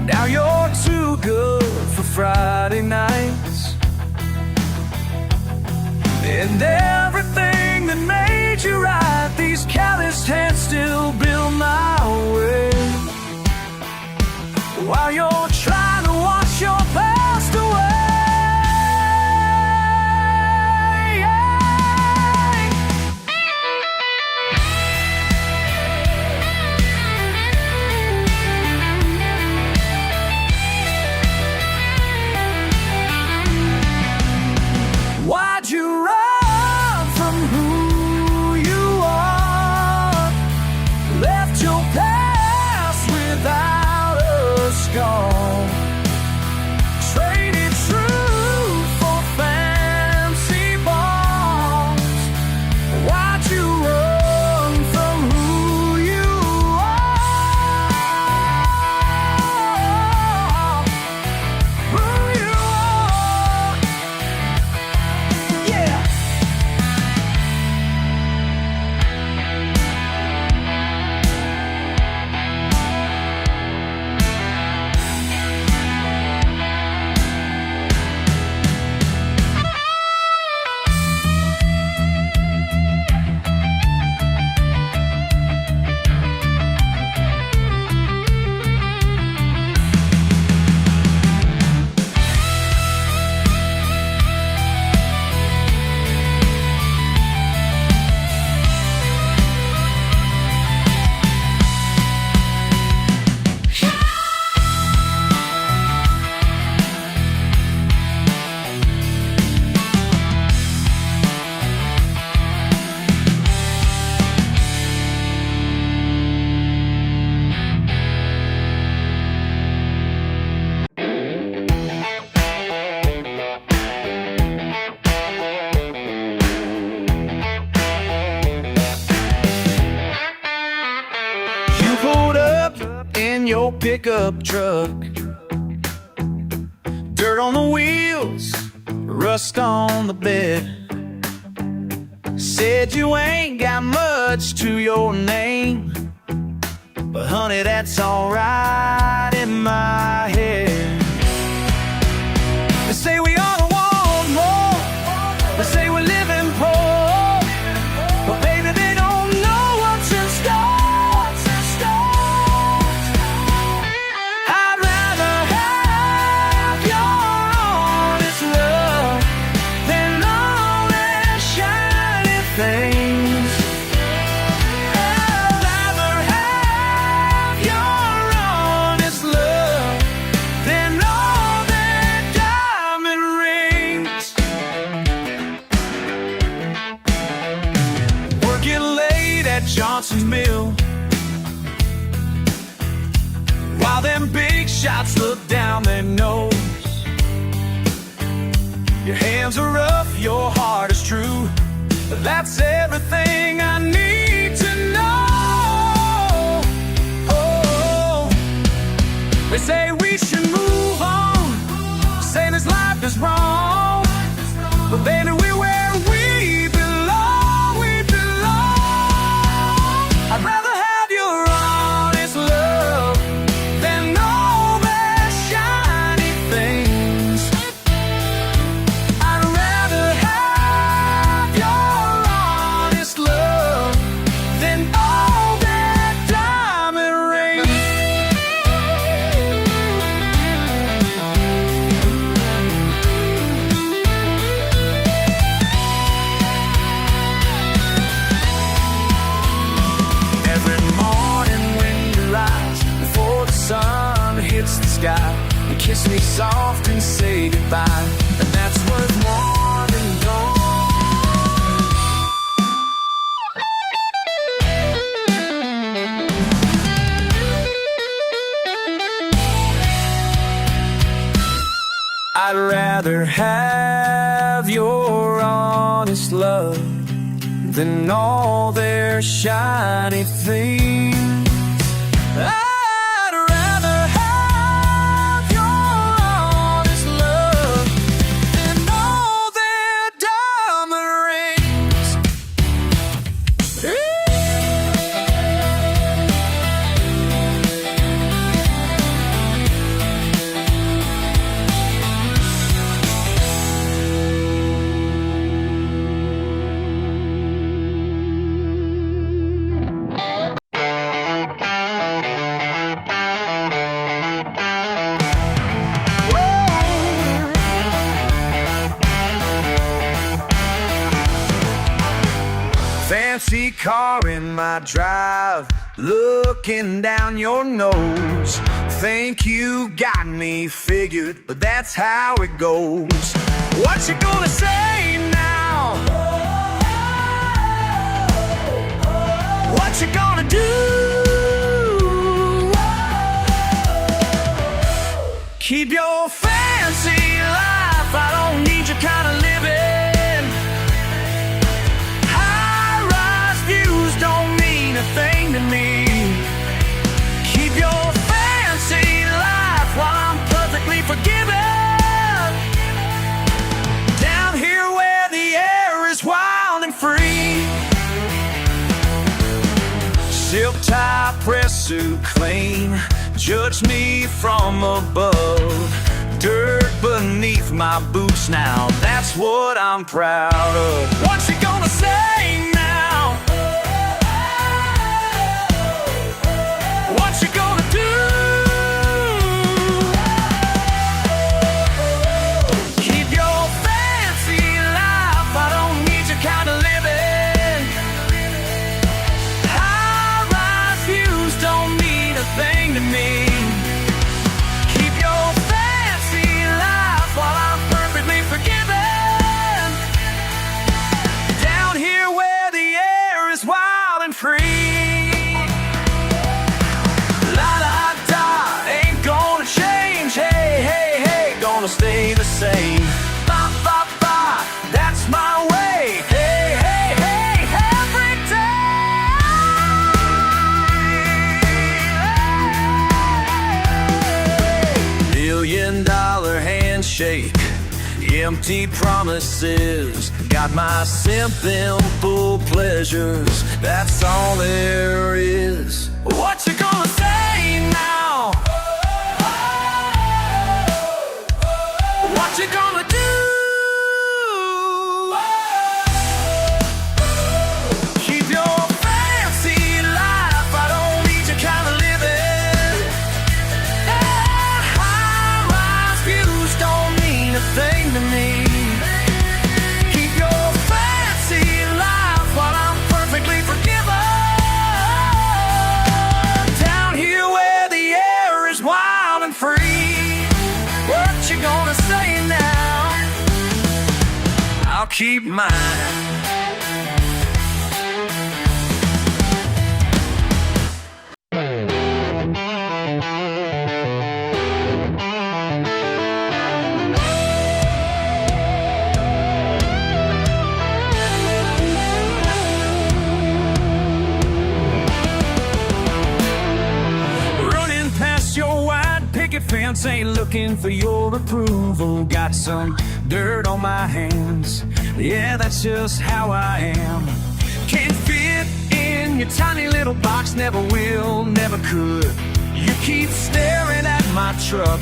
Now you're too good for Friday nights, and everything that made you right, these calloused hands still build my way. While you're trying to wash your past away. Why'd you run from who you are? Left your past without a scar. your pickup truck. Dirt on the wheels, rust on the bed. Said you ain't got much to your name, but honey, that's alright in my head. They say we all want more, they say we're living poor, but baby, they don't know what's in store. I'd rather have your honest love than all that shiny things. I'd rather have your honest love than all that diamond rings. Working late at Johnson's Mill, while them big shots look down their nose. Your hands are rough, your heart is true, but that's everything I need to know. Oh, they say we should move on, say this life is wrong, but baby, we're where we belong, we belong. I'd rather have your honest love than all their shiny things. I'd rather have your honest love than all that diamond Every morning when you rise, before the sun hits the sky, you kiss me soft and say goodbye, and that's worth more than gold. I'd rather have your honest love than all their shiny things. I'd rather have your honest love than all their diamond rings. Fancy car in my drive, looking down your nose. Think you got me figured, but that's how it goes. What you gonna say now? What you gonna do? Keep your fancy life, I don't need your kind of living. Don't mean a thing to me. Keep your fancy life while I'm perfectly forgiven. Down here where the air is wild and free. Silk tie, press suit clean, judge me from above. Dirt beneath my boots now, that's what I'm proud of. What you gonna say now? What you gonna do? Keep your fancy life, I don't need your kind of living. High-rise views don't mean a thing to me. Keep your fancy life while I'm perfectly forgiven. Down here empty promises got my simple pleasures. That's all there is. What you gonna say now? What you gonna do? Keep your fancy life, I don't need your kind of living. High-rise views don't mean a thing to me. Keep your fancy life while I'm perfectly forgiven. Down here where the air is wild and free. What you gonna say now? I'll keep mine. Running past your wide picket fence, ain't looking for your approval. Got some dirt on my hands, yeah, that's just how I am. Can't fit in your tiny little box, never will, never could. You keep staring at my truck,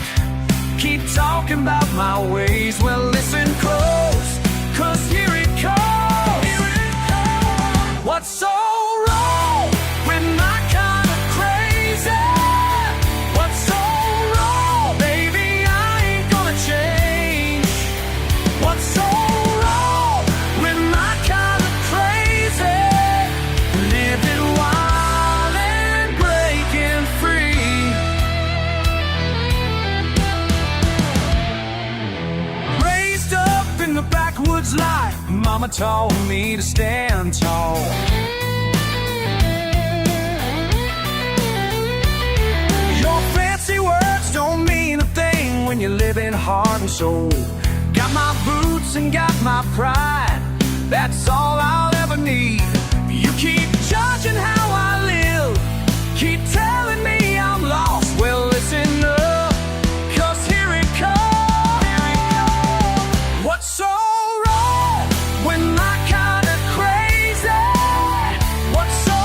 keep talking about my ways. Well, listen close, 'cause here it comes. What's so wrong with my kind of crazy? What's so wrong, baby? I ain't gonna change. What's so wrong with my kind of crazy? Living wild and breaking free. Raised up in the backwoods life, mama taught me to stand tall. Your fancy words don't mean a thing when you're living heart and soul. Got my boots and got my pride, that's all I'll ever need. You keep judging how I live, keep telling me I'm lost. Well, listen up, 'cause here it comes. What's so wrong with my kind of crazy? What's so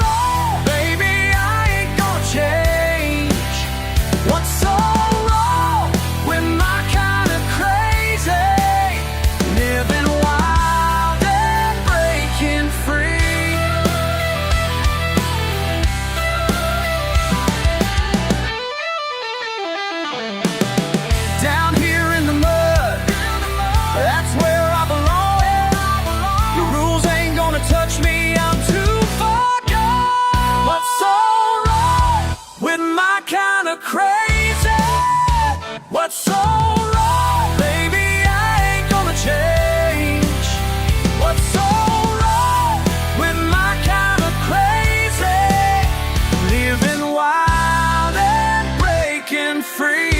wrong, baby? I ain't gonna change. What's so wrong with my kind of crazy? Living wild and breaking free. Down here in the mud, that's where I belong. The rules ain't gonna touch me, I'm too far gone. What's so wrong with my kind of crazy? What's so wrong, baby? I ain't gonna change. What's so wrong with my kind of crazy? Living wild and breaking free.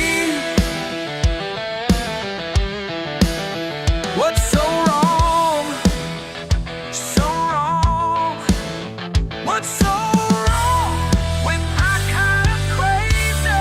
What's so wrong? So wrong. What's so wrong with my kind of crazy?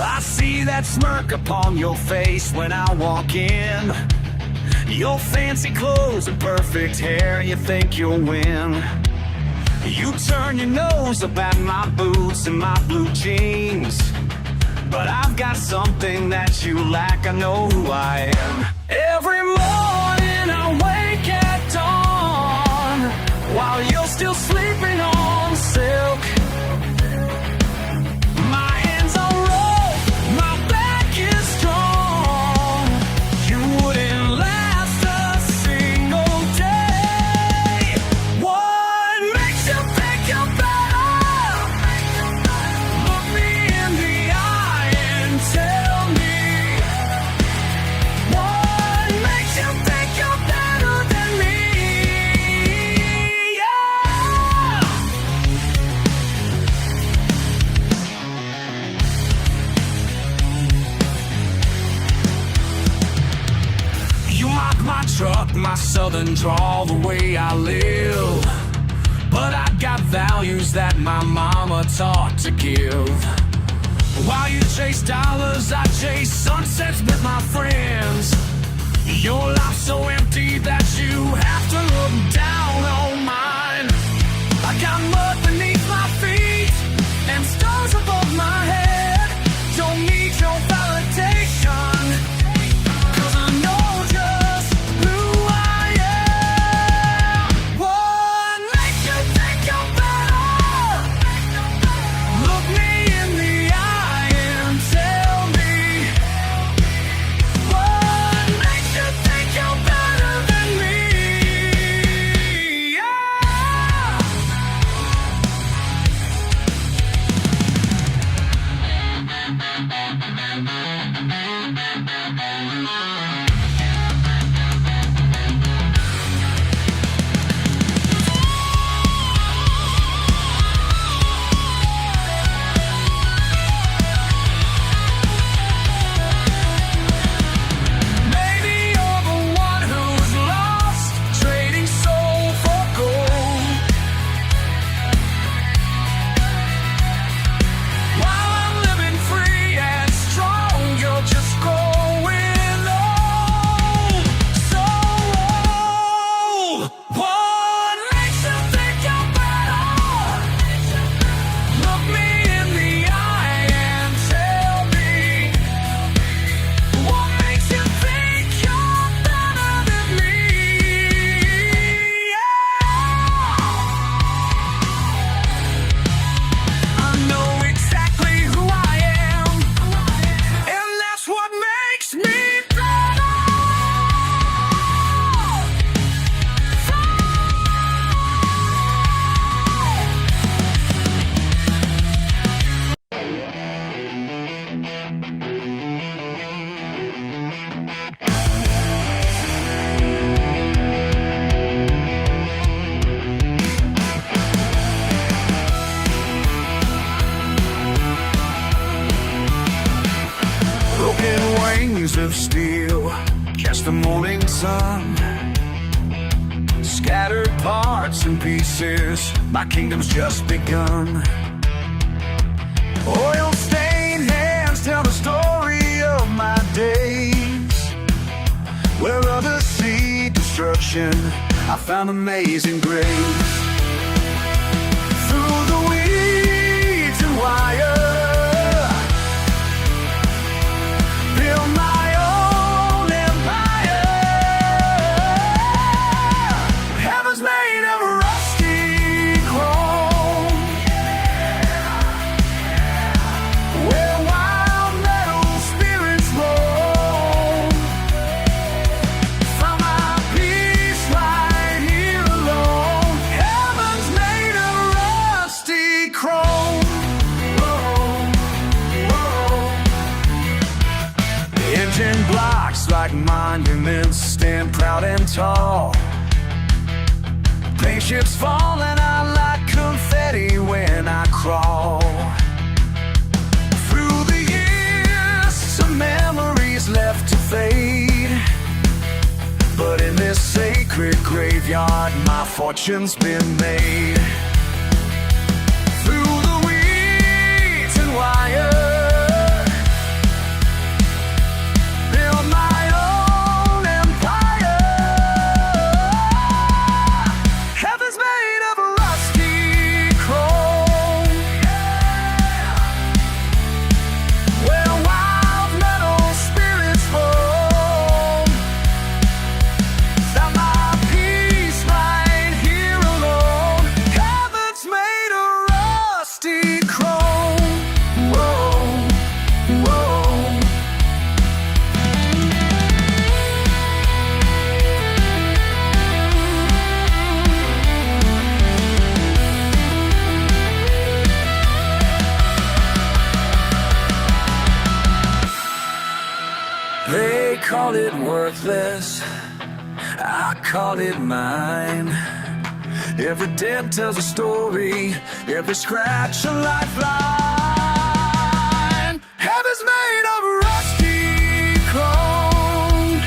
I see that smirk upon your face when I walk in. Your fancy clothes and perfect hair, you think you'll win. You turn your nose up at my boots and my blue jeans, but I've got something that you lack, I know who I am. Every morning I wake at dawn, while you're still sleeping on silk. My hands are rolled, my back is strong. You wouldn't last a single day. What makes you think you're better? Look me in the eye and tell me truck, my southern drawl, the way I live. But I got values that my mama taught to give. While you chase dollars, I chase sunsets with my friends. Your life's so empty that you have to look down on mine. I got mud beneath my feet and stars above my head. Don't need your validation, 'cause I know just who I am. What makes you think I'm better? Look me in the eye and tell me. What makes you think you're better than me? Yeah. Maybe you're the one who's lost, trading soul for gold. While I'm living free and strong, you're just growing old. So old. What makes you think you're better? Look me in the eye and tell me. What makes you think you're better than me? I know exactly who I am, and that's what makes me better. Broken wings of steel catch the morning sun. Scattered parts and pieces, my kingdom's just begun. Oil-stained hands tell the story of my days. Where others see destruction, I found amazing grace. Through the weeds and wire, build my own empire. Heaven's made of rusty chrome, where wild metal spirits roam. Found my peace right here alone. Heaven's made of rusty chrome. Whoa, whoa. Engine blocks like monuments stand proud and tall. Spaceships falling out like confetti when I crawl. Through the years, some memories left to fade. But in this sacred graveyard, my fortune's been made. Through the weeds and wire, build my own empire. Heaven's made of rusty chrome, where wild metal spirits roam. Found my peace right here alone. Heaven's made of rusty chrome. Whoa, whoa. They call it worthless, I call it mine. Every dent tells a story, every scratch a lifeline. Heaven's made of rusty chrome,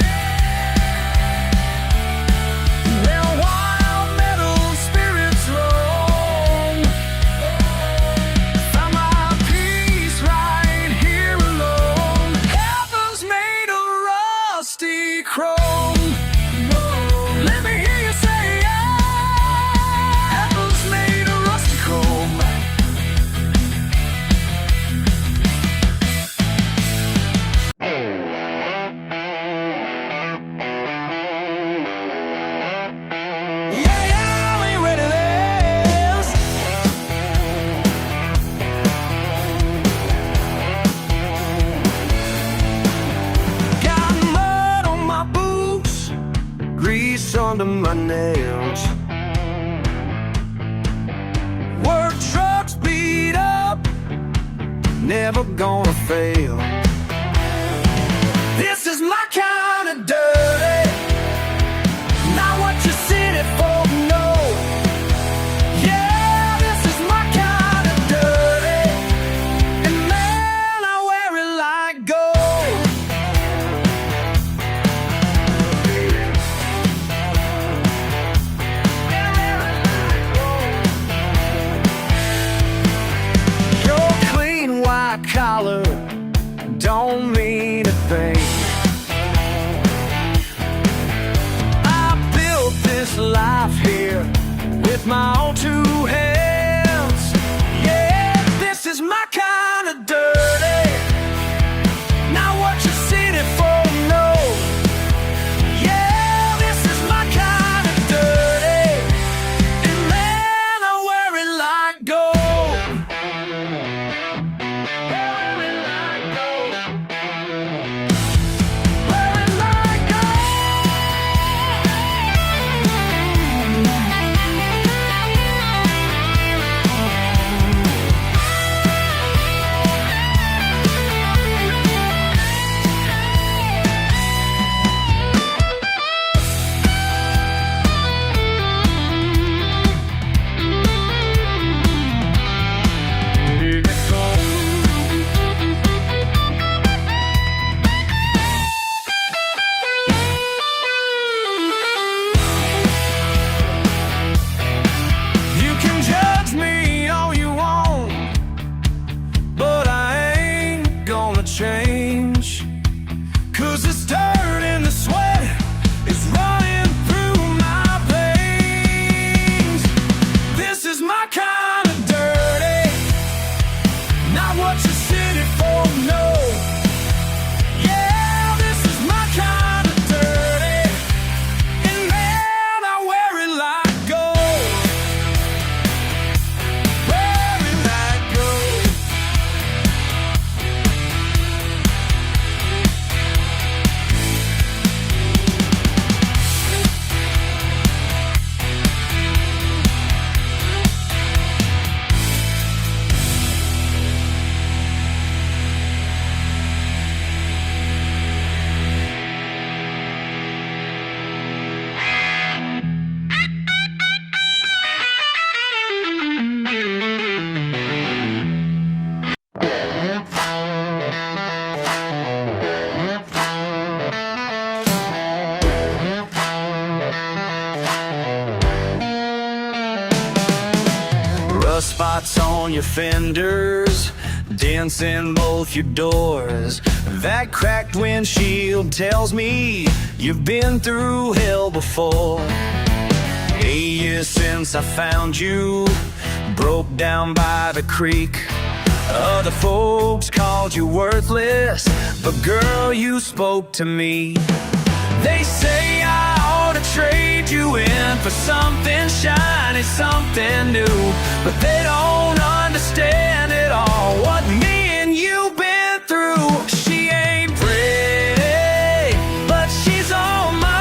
grease under my nails. Work trucks beat up, never gonna fail. This is my kind of dirty, not what you city folk know. Yeah, this is my kind of dirty, and man, I wear it like gold. Your clean white collar don't mean a thing. This life here with my own two hands. Yeah, this is my kind of dirty, not what you city folk know. Yeah, this is my kind of dirty, and man, I wear it like gold. Wear it like gold. Wear it like gold. You can judge me all you want, but I ain't gonna change. 'Cause this dirt and the sweat is running through my veins. This is my kind of dirty, not what you city folk know. Yeah, this is my kind of dirty, and man, I wear it like gold. Wear it like gold. Rust spots on your fenders, dents in both your doors. That cracked windshield tells me you've been through hell before. 8 years since I found you, broke down by the creek. Other folks called you worthless, but girl, you spoke to me. They say I ought to trade you in for something shiny, something new, but they don't understand at all what me and you've been through. She ain't pretty, but she's all mine.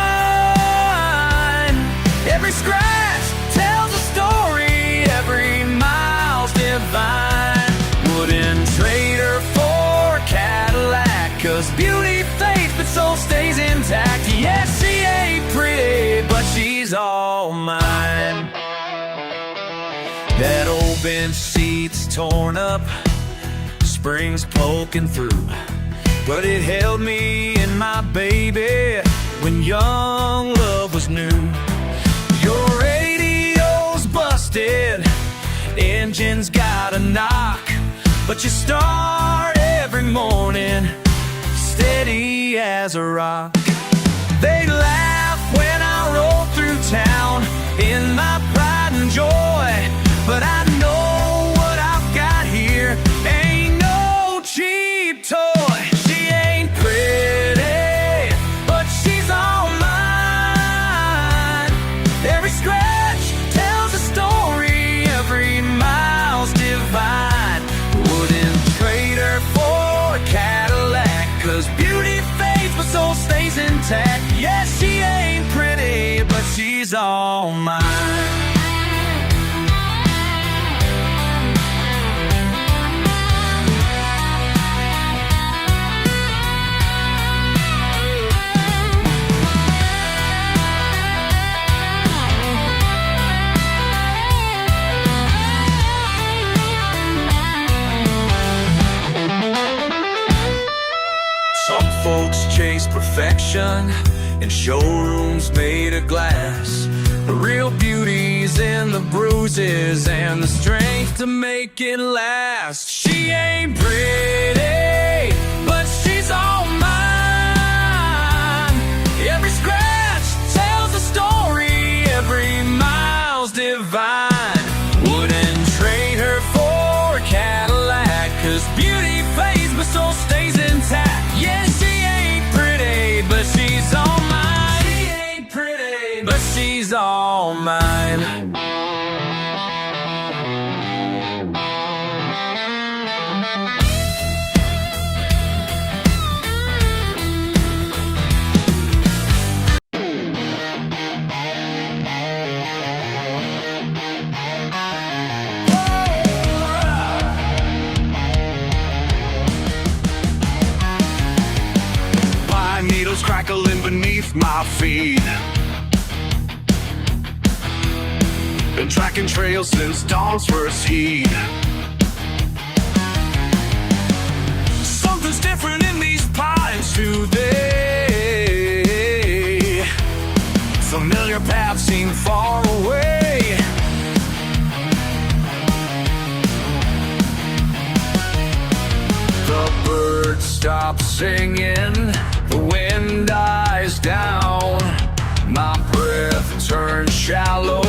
Every scratch tells a story, every mile's divine. Wouldn't trade her for a Cadillac, 'cause beauty fades but soul stays intact. Yes, she ain't pretty, but she's all mine. That old bench seat's torn up, springs poking through, but it held me and my baby when young love was new. Your radio's busted, engine's got a knock, but you start every morning steady as a rock. They laugh when I roll through town in my pride and joy, but I know what I've got here ain't no cheap toy. She ain't pretty, but she's all mine. Every scratch tells a story, every mile's divine. Wouldn't trade her for a Cadillac, 'cause beauty fades but soul stays intact. Yes, she ain't pretty, but she's all mine. Folks chase perfection in showrooms made of glass. The real beauty's in the bruises and the strength to make it last. She ain't pretty, but she's all mine. Every scratch tells a story, every mile's divine. Wouldn't trade her for a Cadillac, 'cause beauty fades but soul stays intact. Yeah, but she's all mine. She ain't pretty, but she's all mine. Needles crackling beneath my feet. Been tracking trails since dawn's first heat. Something's different in these pines today. Familiar paths seem far away. The birds stop singing, the wind dies down, my breath turns shallow,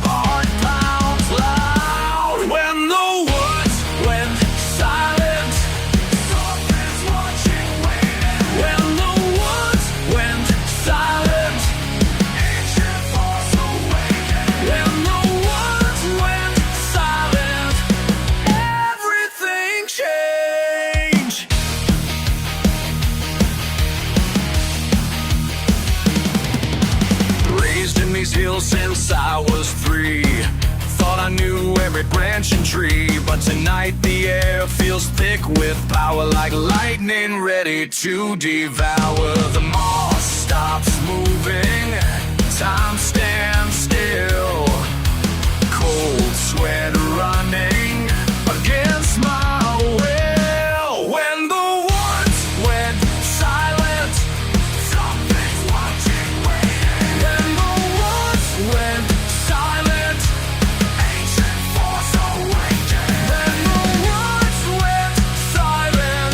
heart pounds loud. When the woods went silent, something's watching, waiting. When the woods went silent, ancient force awakened. When the woods went silent, everything changed. These hills since I was 3. Thought I knew every branch and tree, but tonight the air feels thick with power, like lightning ready to devour. The moss stops moving, time stands still, cold sweat running against my will. When the woods went silent, something's watching, waiting. When the went silent, ancient force awakened. When the woods went silent,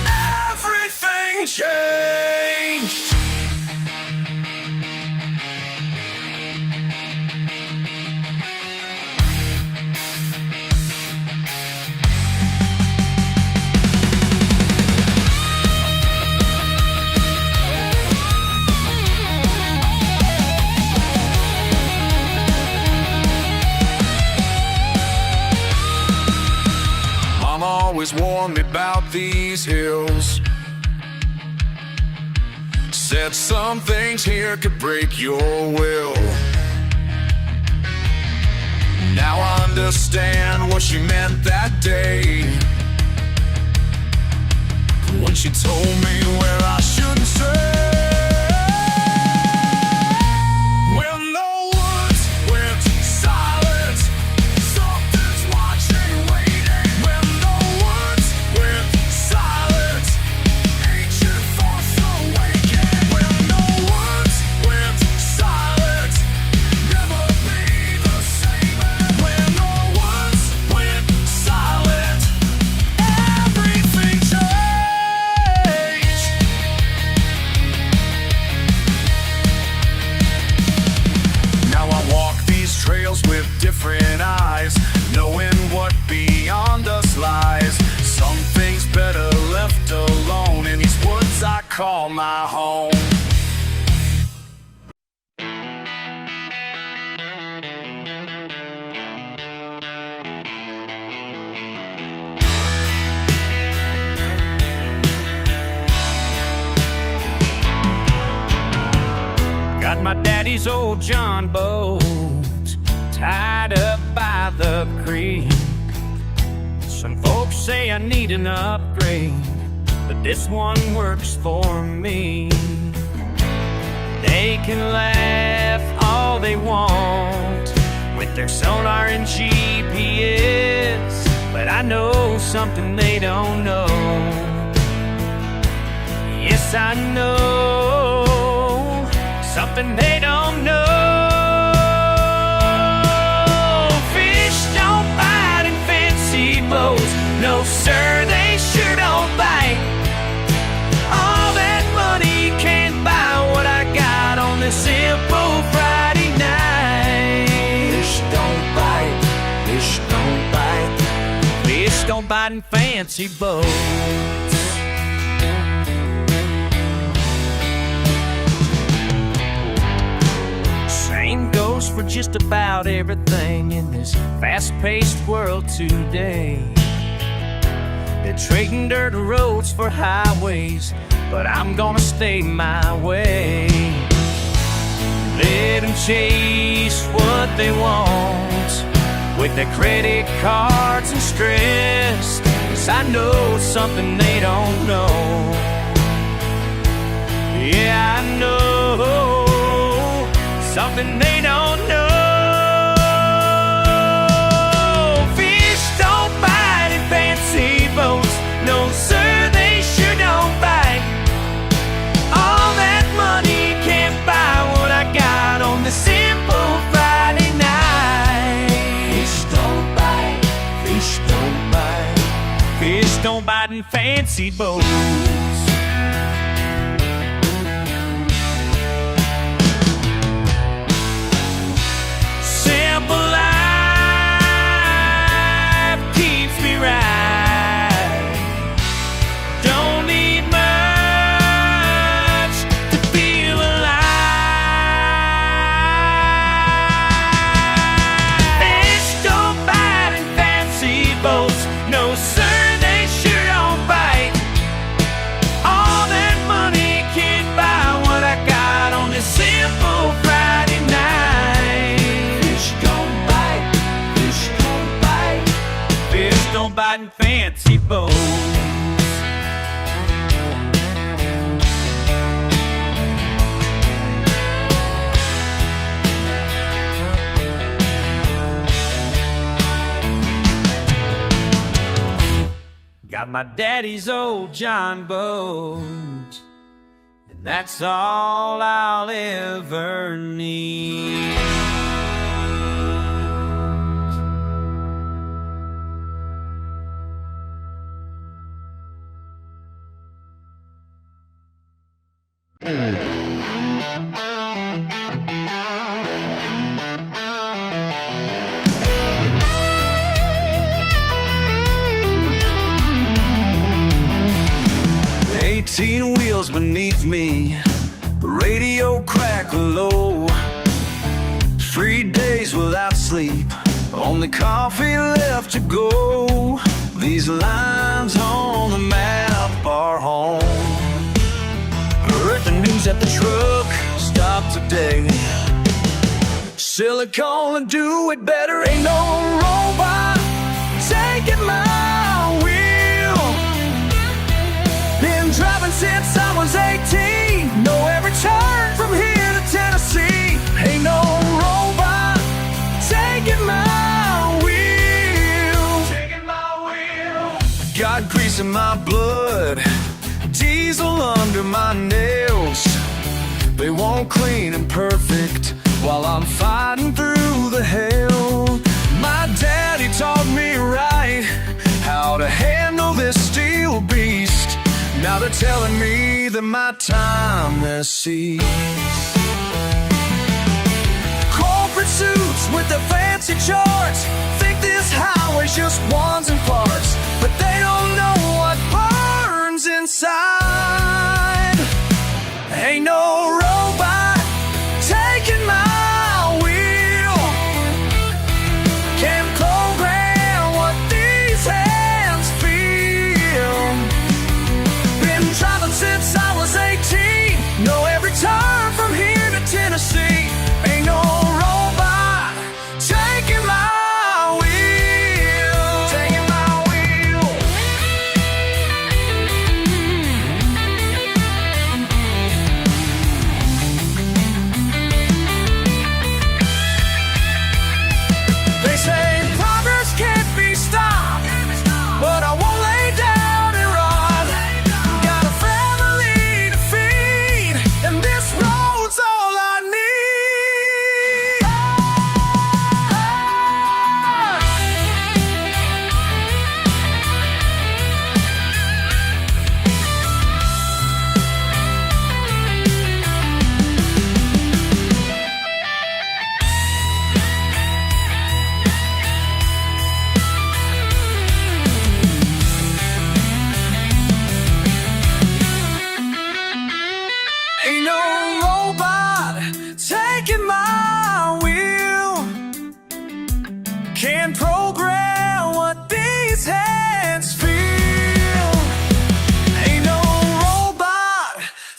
everything changed. Always warned me about these hills. Said some things here could break your will. Now I understand what she meant that day, when she told me where I shouldn't stray. When the woods went silent, something's watching, waiting. When the woods went silent, ancient force awakened. When the woods went silent, never be the same. When the woods went silent, everything changed. Now I walk these trails with different eyes, knowing what beyond us lies. Some things better left alone, in these woods I call my home. Got my daddy's old John boat tied up by the creek. Some folks say I need an upgrade, but this one works for me. They can laugh all they want with their sonar and GPS, but I know something they don't know. Yes, I know something they don't know. Fish don't bite in fancy boats. No, sir, they sure don't bite. All that money can't buy what I got on this simple Friday night. Fish don't bite. Fish don't bite. Fish don't bite in fancy boats. Same goes for just about everything in this fast-paced world today. They're trading dirt roads for highways, but I'm gonna stay my way. Let them chase what they want with their credit cards and stress, 'cause I know something they don't know. Yeah, I know something they don't know. Fish don't bite in fancy boats. No, sir, they sure don't bite. All that money can't buy what I got on the simple Friday night. Fish don't bite. Fish don't bite. Fish don't bite in fancy boats. Biting fancy boats. Got my daddy's old John boat, and that's all I'll ever need. Wheels beneath me, radio crack low. 3 days without sleep, only coffee left to go. These lines on the map are home. Heard the news at the truck stop today. Silicone and do it better. Ain't no robot taking my wheel. Been driving since I was 18. Know every turn from here to Tennessee. Ain't no robot taking my wheel. Taking my wheel. Got grease in my blood, diesel under my nails. They won't clean and perfect while I'm fighting through the hell. My daddy taught me right how to handle this steel beast. Now they're telling me that my time has ceased. Corporate suits with their fancy charts think this highway's just ones and parts, but they don't know what burns inside. Ain't no robot taking my wheel. Can't program what these hands feel. Been driving since I was 18. Know every turn from here to Tennessee.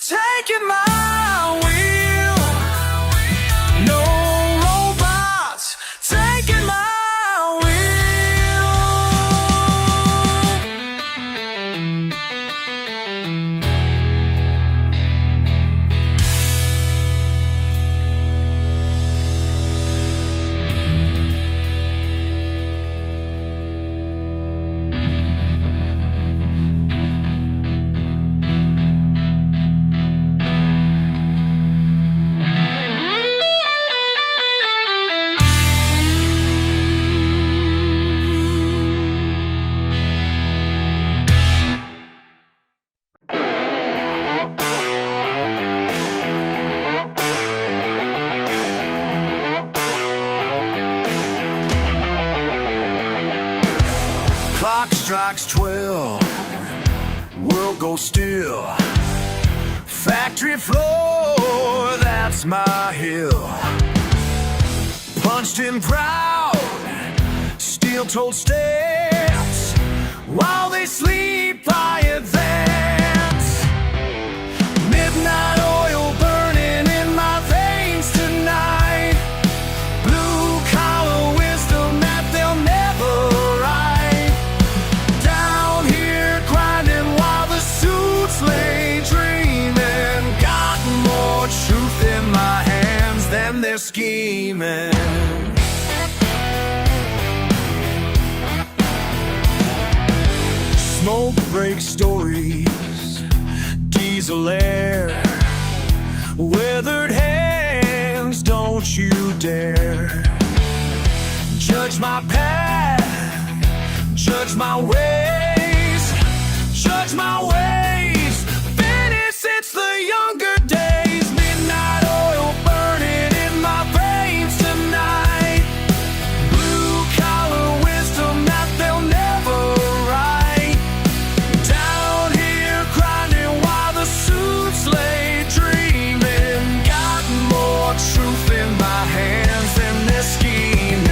taking my wheel. No robots taking my Clock strikes 12, world goes still. Factory floor, that's my hill. Punched in proud, steel-toed steps. While they sleep, I advance. Midnight oil burning in my veins tonight. Blue-collar wisdom that they'll never write. Down here grinding while the suits lay dreaming. Got more truth in my hands than they're scheming. Smoke break stories, diesel air. Weathered hands, don't you dare judge my path, judge my ways, judge my ways. Venice, it's the younger days. Midnight oil burning in my veins tonight. Blue collar wisdom that they'll never write. Down here grinding while the suits lay dreaming. Got more truth in my hands than they're scheming.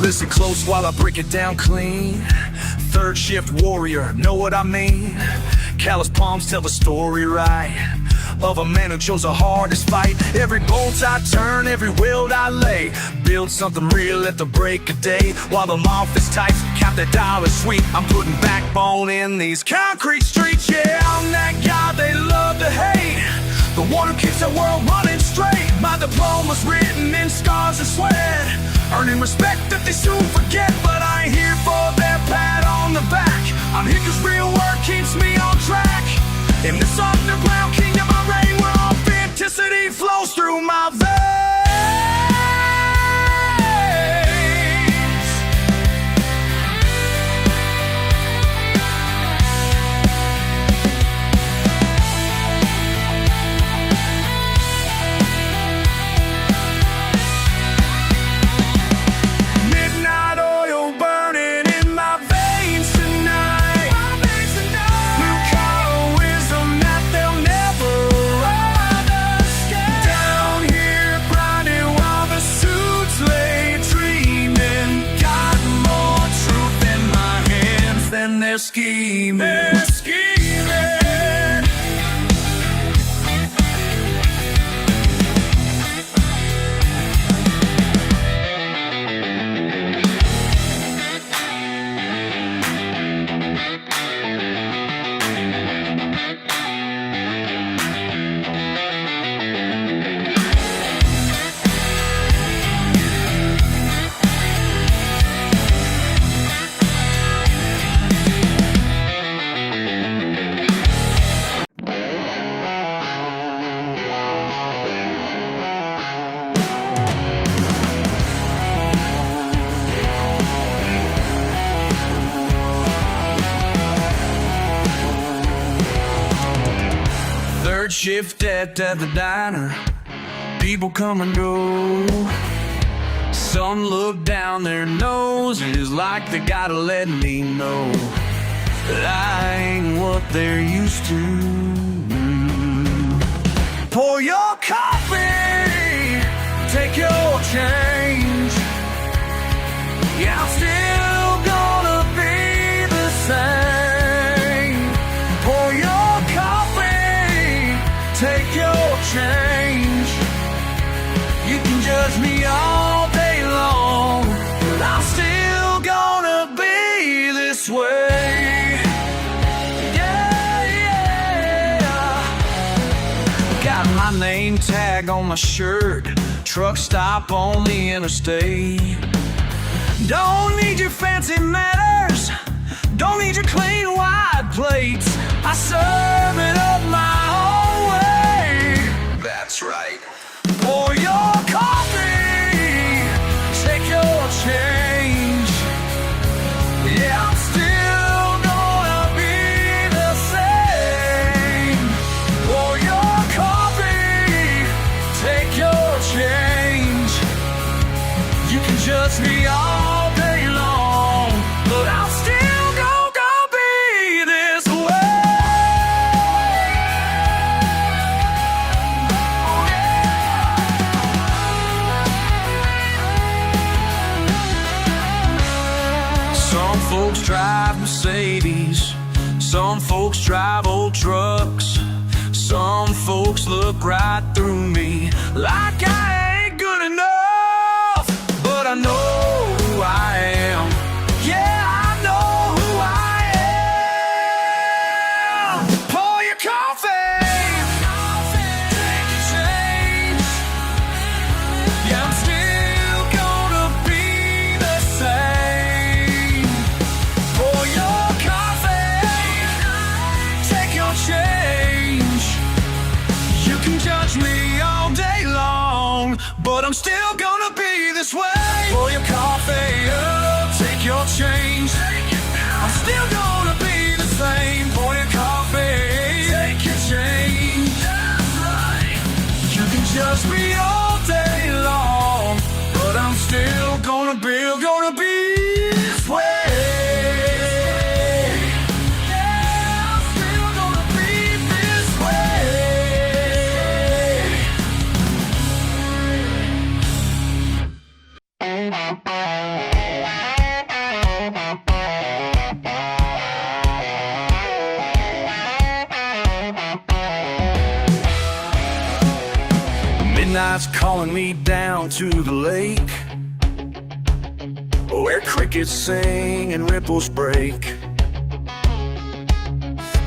Listen close while I break it down clean. Third shift warrior, know what I mean? Callous palms tell the story right of a man who chose the hardest fight. Every bolt I turn, every wheel I lay, build something real at the break of day. While the office types count their dollars sweet, I'm putting backbone in these concrete streets. Yeah, I'm that guy they love to hate, the one who keeps the world running straight. My diploma's written in scars and sweat, earning respect that they soon forget. But I ain't here for their pat on the back. I'm here cause real work keeps me on track. In this underground kingdom I reign, where authenticity flows through my veins. Midnight oil burning in my veins tonight. Blue collar wisdom that they'll never understand. Down here grinding while the suits lay dreaming. Got more truth in my hands than they're scheming. They're scheming. Third shift at the diner, people come and go. Some look down their noses like they gotta let me know that I ain't what they're used to. Pour your coffee, take your change. Yeah, I'm still gonna be the same. Pour your coffee, take your change. You can judge me all day long, but I'm still gonna be this way. Name tag on my shirt, truck stop on the interstate. Don't need your fancy manners, don't need your clean white plates. I serve it up my own way. That's right. Pour your coffee, take your change. Yeah, I'm still gonna be the same. Pour your coffee, take your change. You can judge me all day long, but I'm still gonna be this way. Some folks drive Mercedes, some folks drive old trucks. Some folks look right through me like I ain't good enough. But I know who I am. Yeah, I know who I am. Pour your coffee, take your change. Yeah, I'm still gonna be the same. Pour your coffee, take your change. You can judge me all day long, but I'm still gonna be this way. Pour your coffee up, take your change. I'm still gonna be the same. Pour your coffee, take your change. You can judge me all day long, but I'm still gonna be this way. Midnight's calling me down to the lake, where crickets sing and ripples break.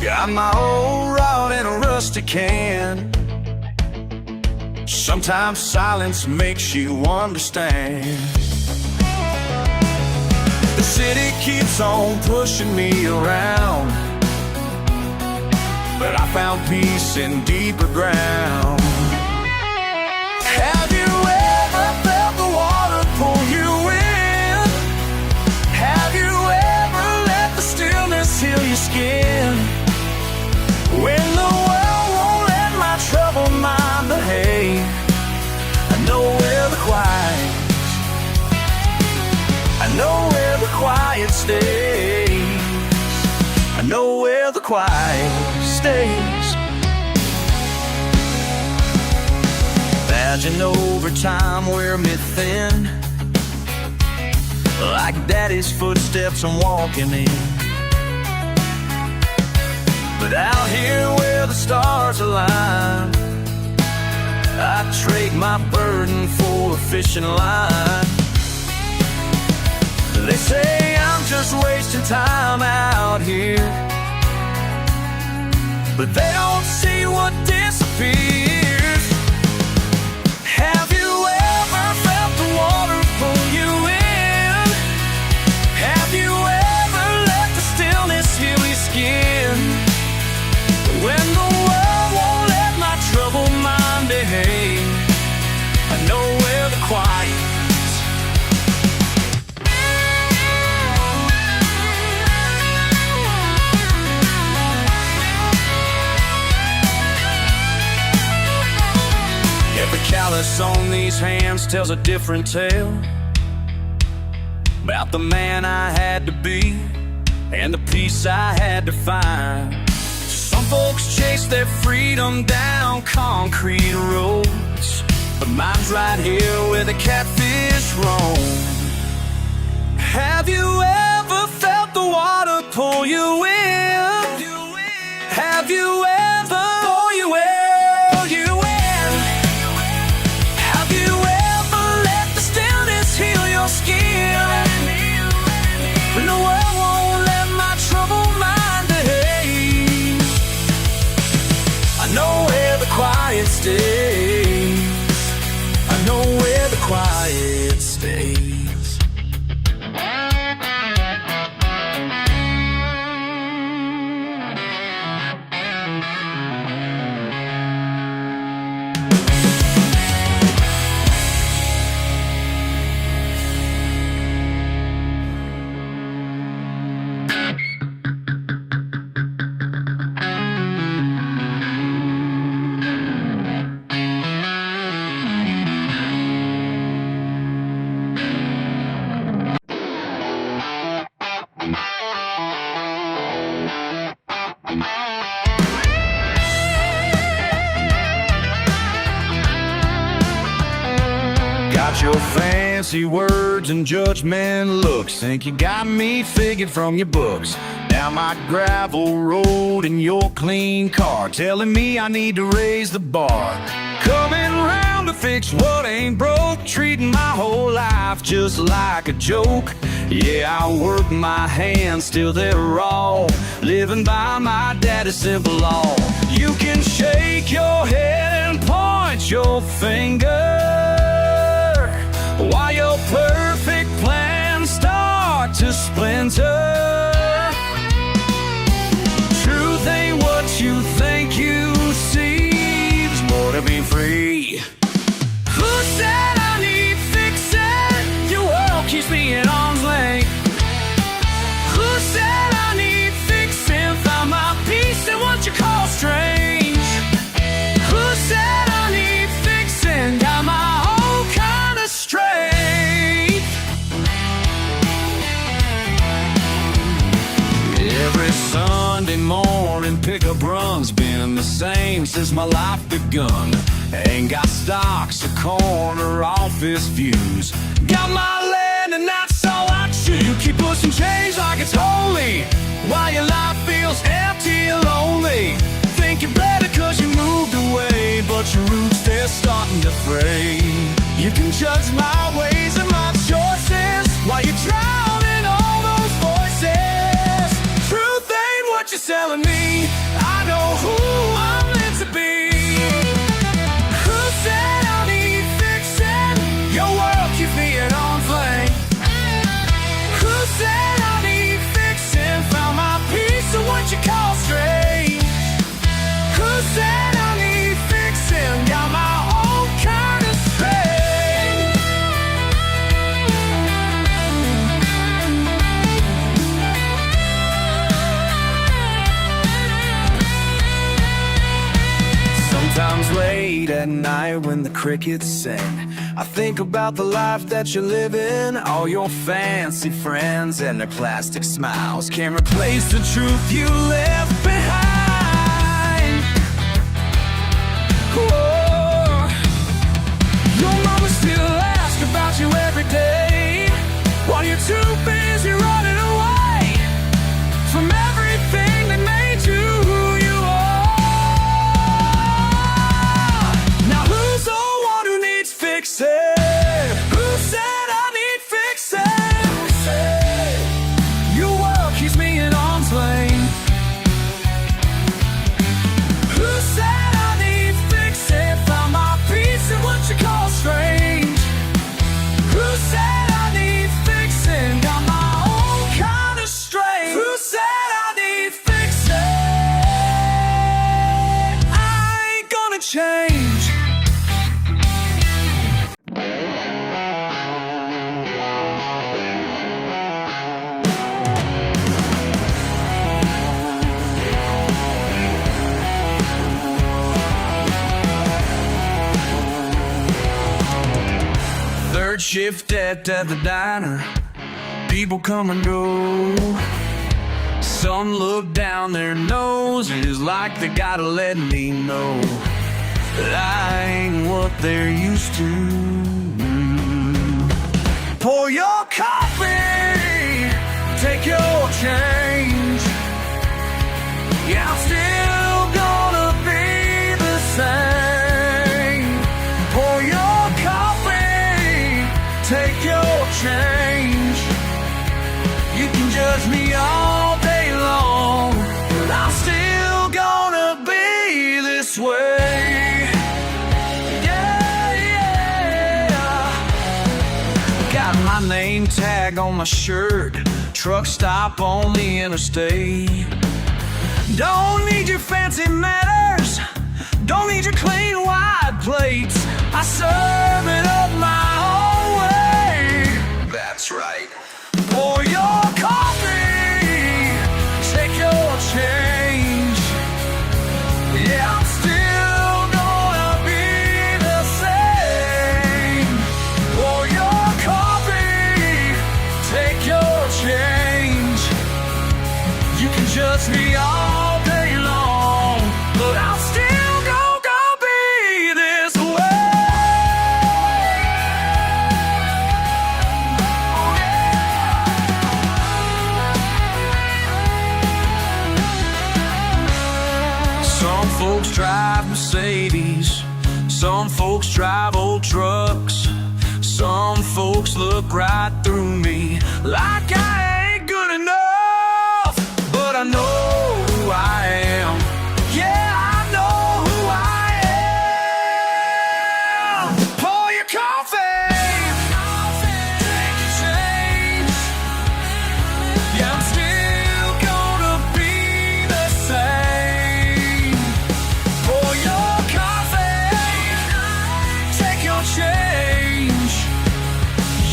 Got my old rod and a rusty can. Sometimes silence makes you understand. The city keeps on pushing me around, but I found peace in deeper ground. Have you ever felt the water pull you in? Have you ever let the stillness heal your skin? When the world won't let my troubled mind behave, I know where the quiet, I know where the quiet stays. I know where the quiet stays. Imagine over time we're mid thin, like daddy's footsteps I'm walking in. But out here where the stars align, I trade my burden for a fishing line. They say I'm just wasting time out here, but they don't see what disappears. Have you ever felt the water pull you in? Have you ever let the stillness heal your skin? When the world won't let my troubled mind behave, I know where the quiet is. Every callus on these hands tells a different tale about the man I had to be and the peace I had to find. Some folks chase their freedom down concrete roads, but mine's right here where the catfish roam. Have you ever felt the water pull you in? Have you ever pull you in? Have you ever let the stillness heal your skin? When the world won't let my troubled mind behave, I know where the quiet stays. I know where the quiet stays. Got your fancy words and judgment looks. Think you got me figured from your books. Down my gravel road in your clean car, telling me I need to raise the bar. Coming round to fix what ain't broke, treating my whole life just like a joke. Yeah, I work my hands till they're raw, living by my daddy's simple law. You can shake your head and point your finger while your perfect plans start to splinter. Truth ain't what you think you see. There's more to be free. Who said I need fixing? Your world keeps me in arm's length. Who said I need fixing? Found my peace in what you call strange. Who said I need fixing? Got my own kind of straight. Every Sunday morning pickup run's been the same since my life begun. Ain't got stocks or corner office views. Got my land and that's all I choose. You keep pushing change like it's holy, while your life feels empty and lonely. Think you're better cause you moved away, but your roots, they're starting to fray. You can judge my ways and my choices while you drown in all those voices. Truth ain't what you're selling me. I know who I'm meant to be. Who said I need fixing? Your world keeps me in arm's length. Who said I need fixing? Found my peace in what you call strange. Who said I need fixing? Got my own kind of strength. Sometimes late at night when the crickets sing, I think about the life that you're living. All your fancy friends and their plastic smiles can't replace the truth you left behind. Whoa. Your mama still asks about you every day, while you're too busy running away from everything that made you who you are. Now who's the one who needs fixing? Who said I need fixing? Who said your world keeps me in arm's length? Who said I need fixing? Found my peace in what you call strange. Who said I need fixing? Got my own kind of strength. Who said I need fixing? I ain't gonna change. Third shift at the diner, people come and go. Some look down their noses like they gotta let me know that I ain't what they're used to. Pour your coffee, take your change. Yeah, I'm still gonna be the same. Pour your coffee, take your change. You can judge me all day long, but I'm still gonna be this way. Yeah, yeah. Got my name tag on my shirt, truck stop on the interstate. Don't need your fancy manners, don't need your clean white plates. I serve it up my own way. That's right. Pour your coffee, take your change. Yeah, I'm still gonna be the same. Pour your coffee, take your change. You can judge me all day long, but I'm still gonna be this way. Some folks drive Mercedes, some folks drive old trucks. Some folks look right through me like I ain't good enough. But I know who I am. Yeah, I know who I am. Pour your coffee, take your change. Yeah, I'm still gonna be the same. Pour your coffee, take your change.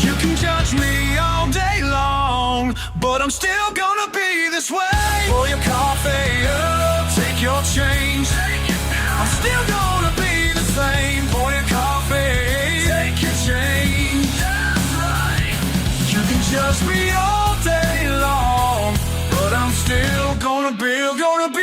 You can judge me all day long, but I'm still gonna be this way. Pour your coffee up, take your change. I'm still gonna be the same. Pour your coffee, take your change. That's right. You can judge me all day long, but I'm still gonna be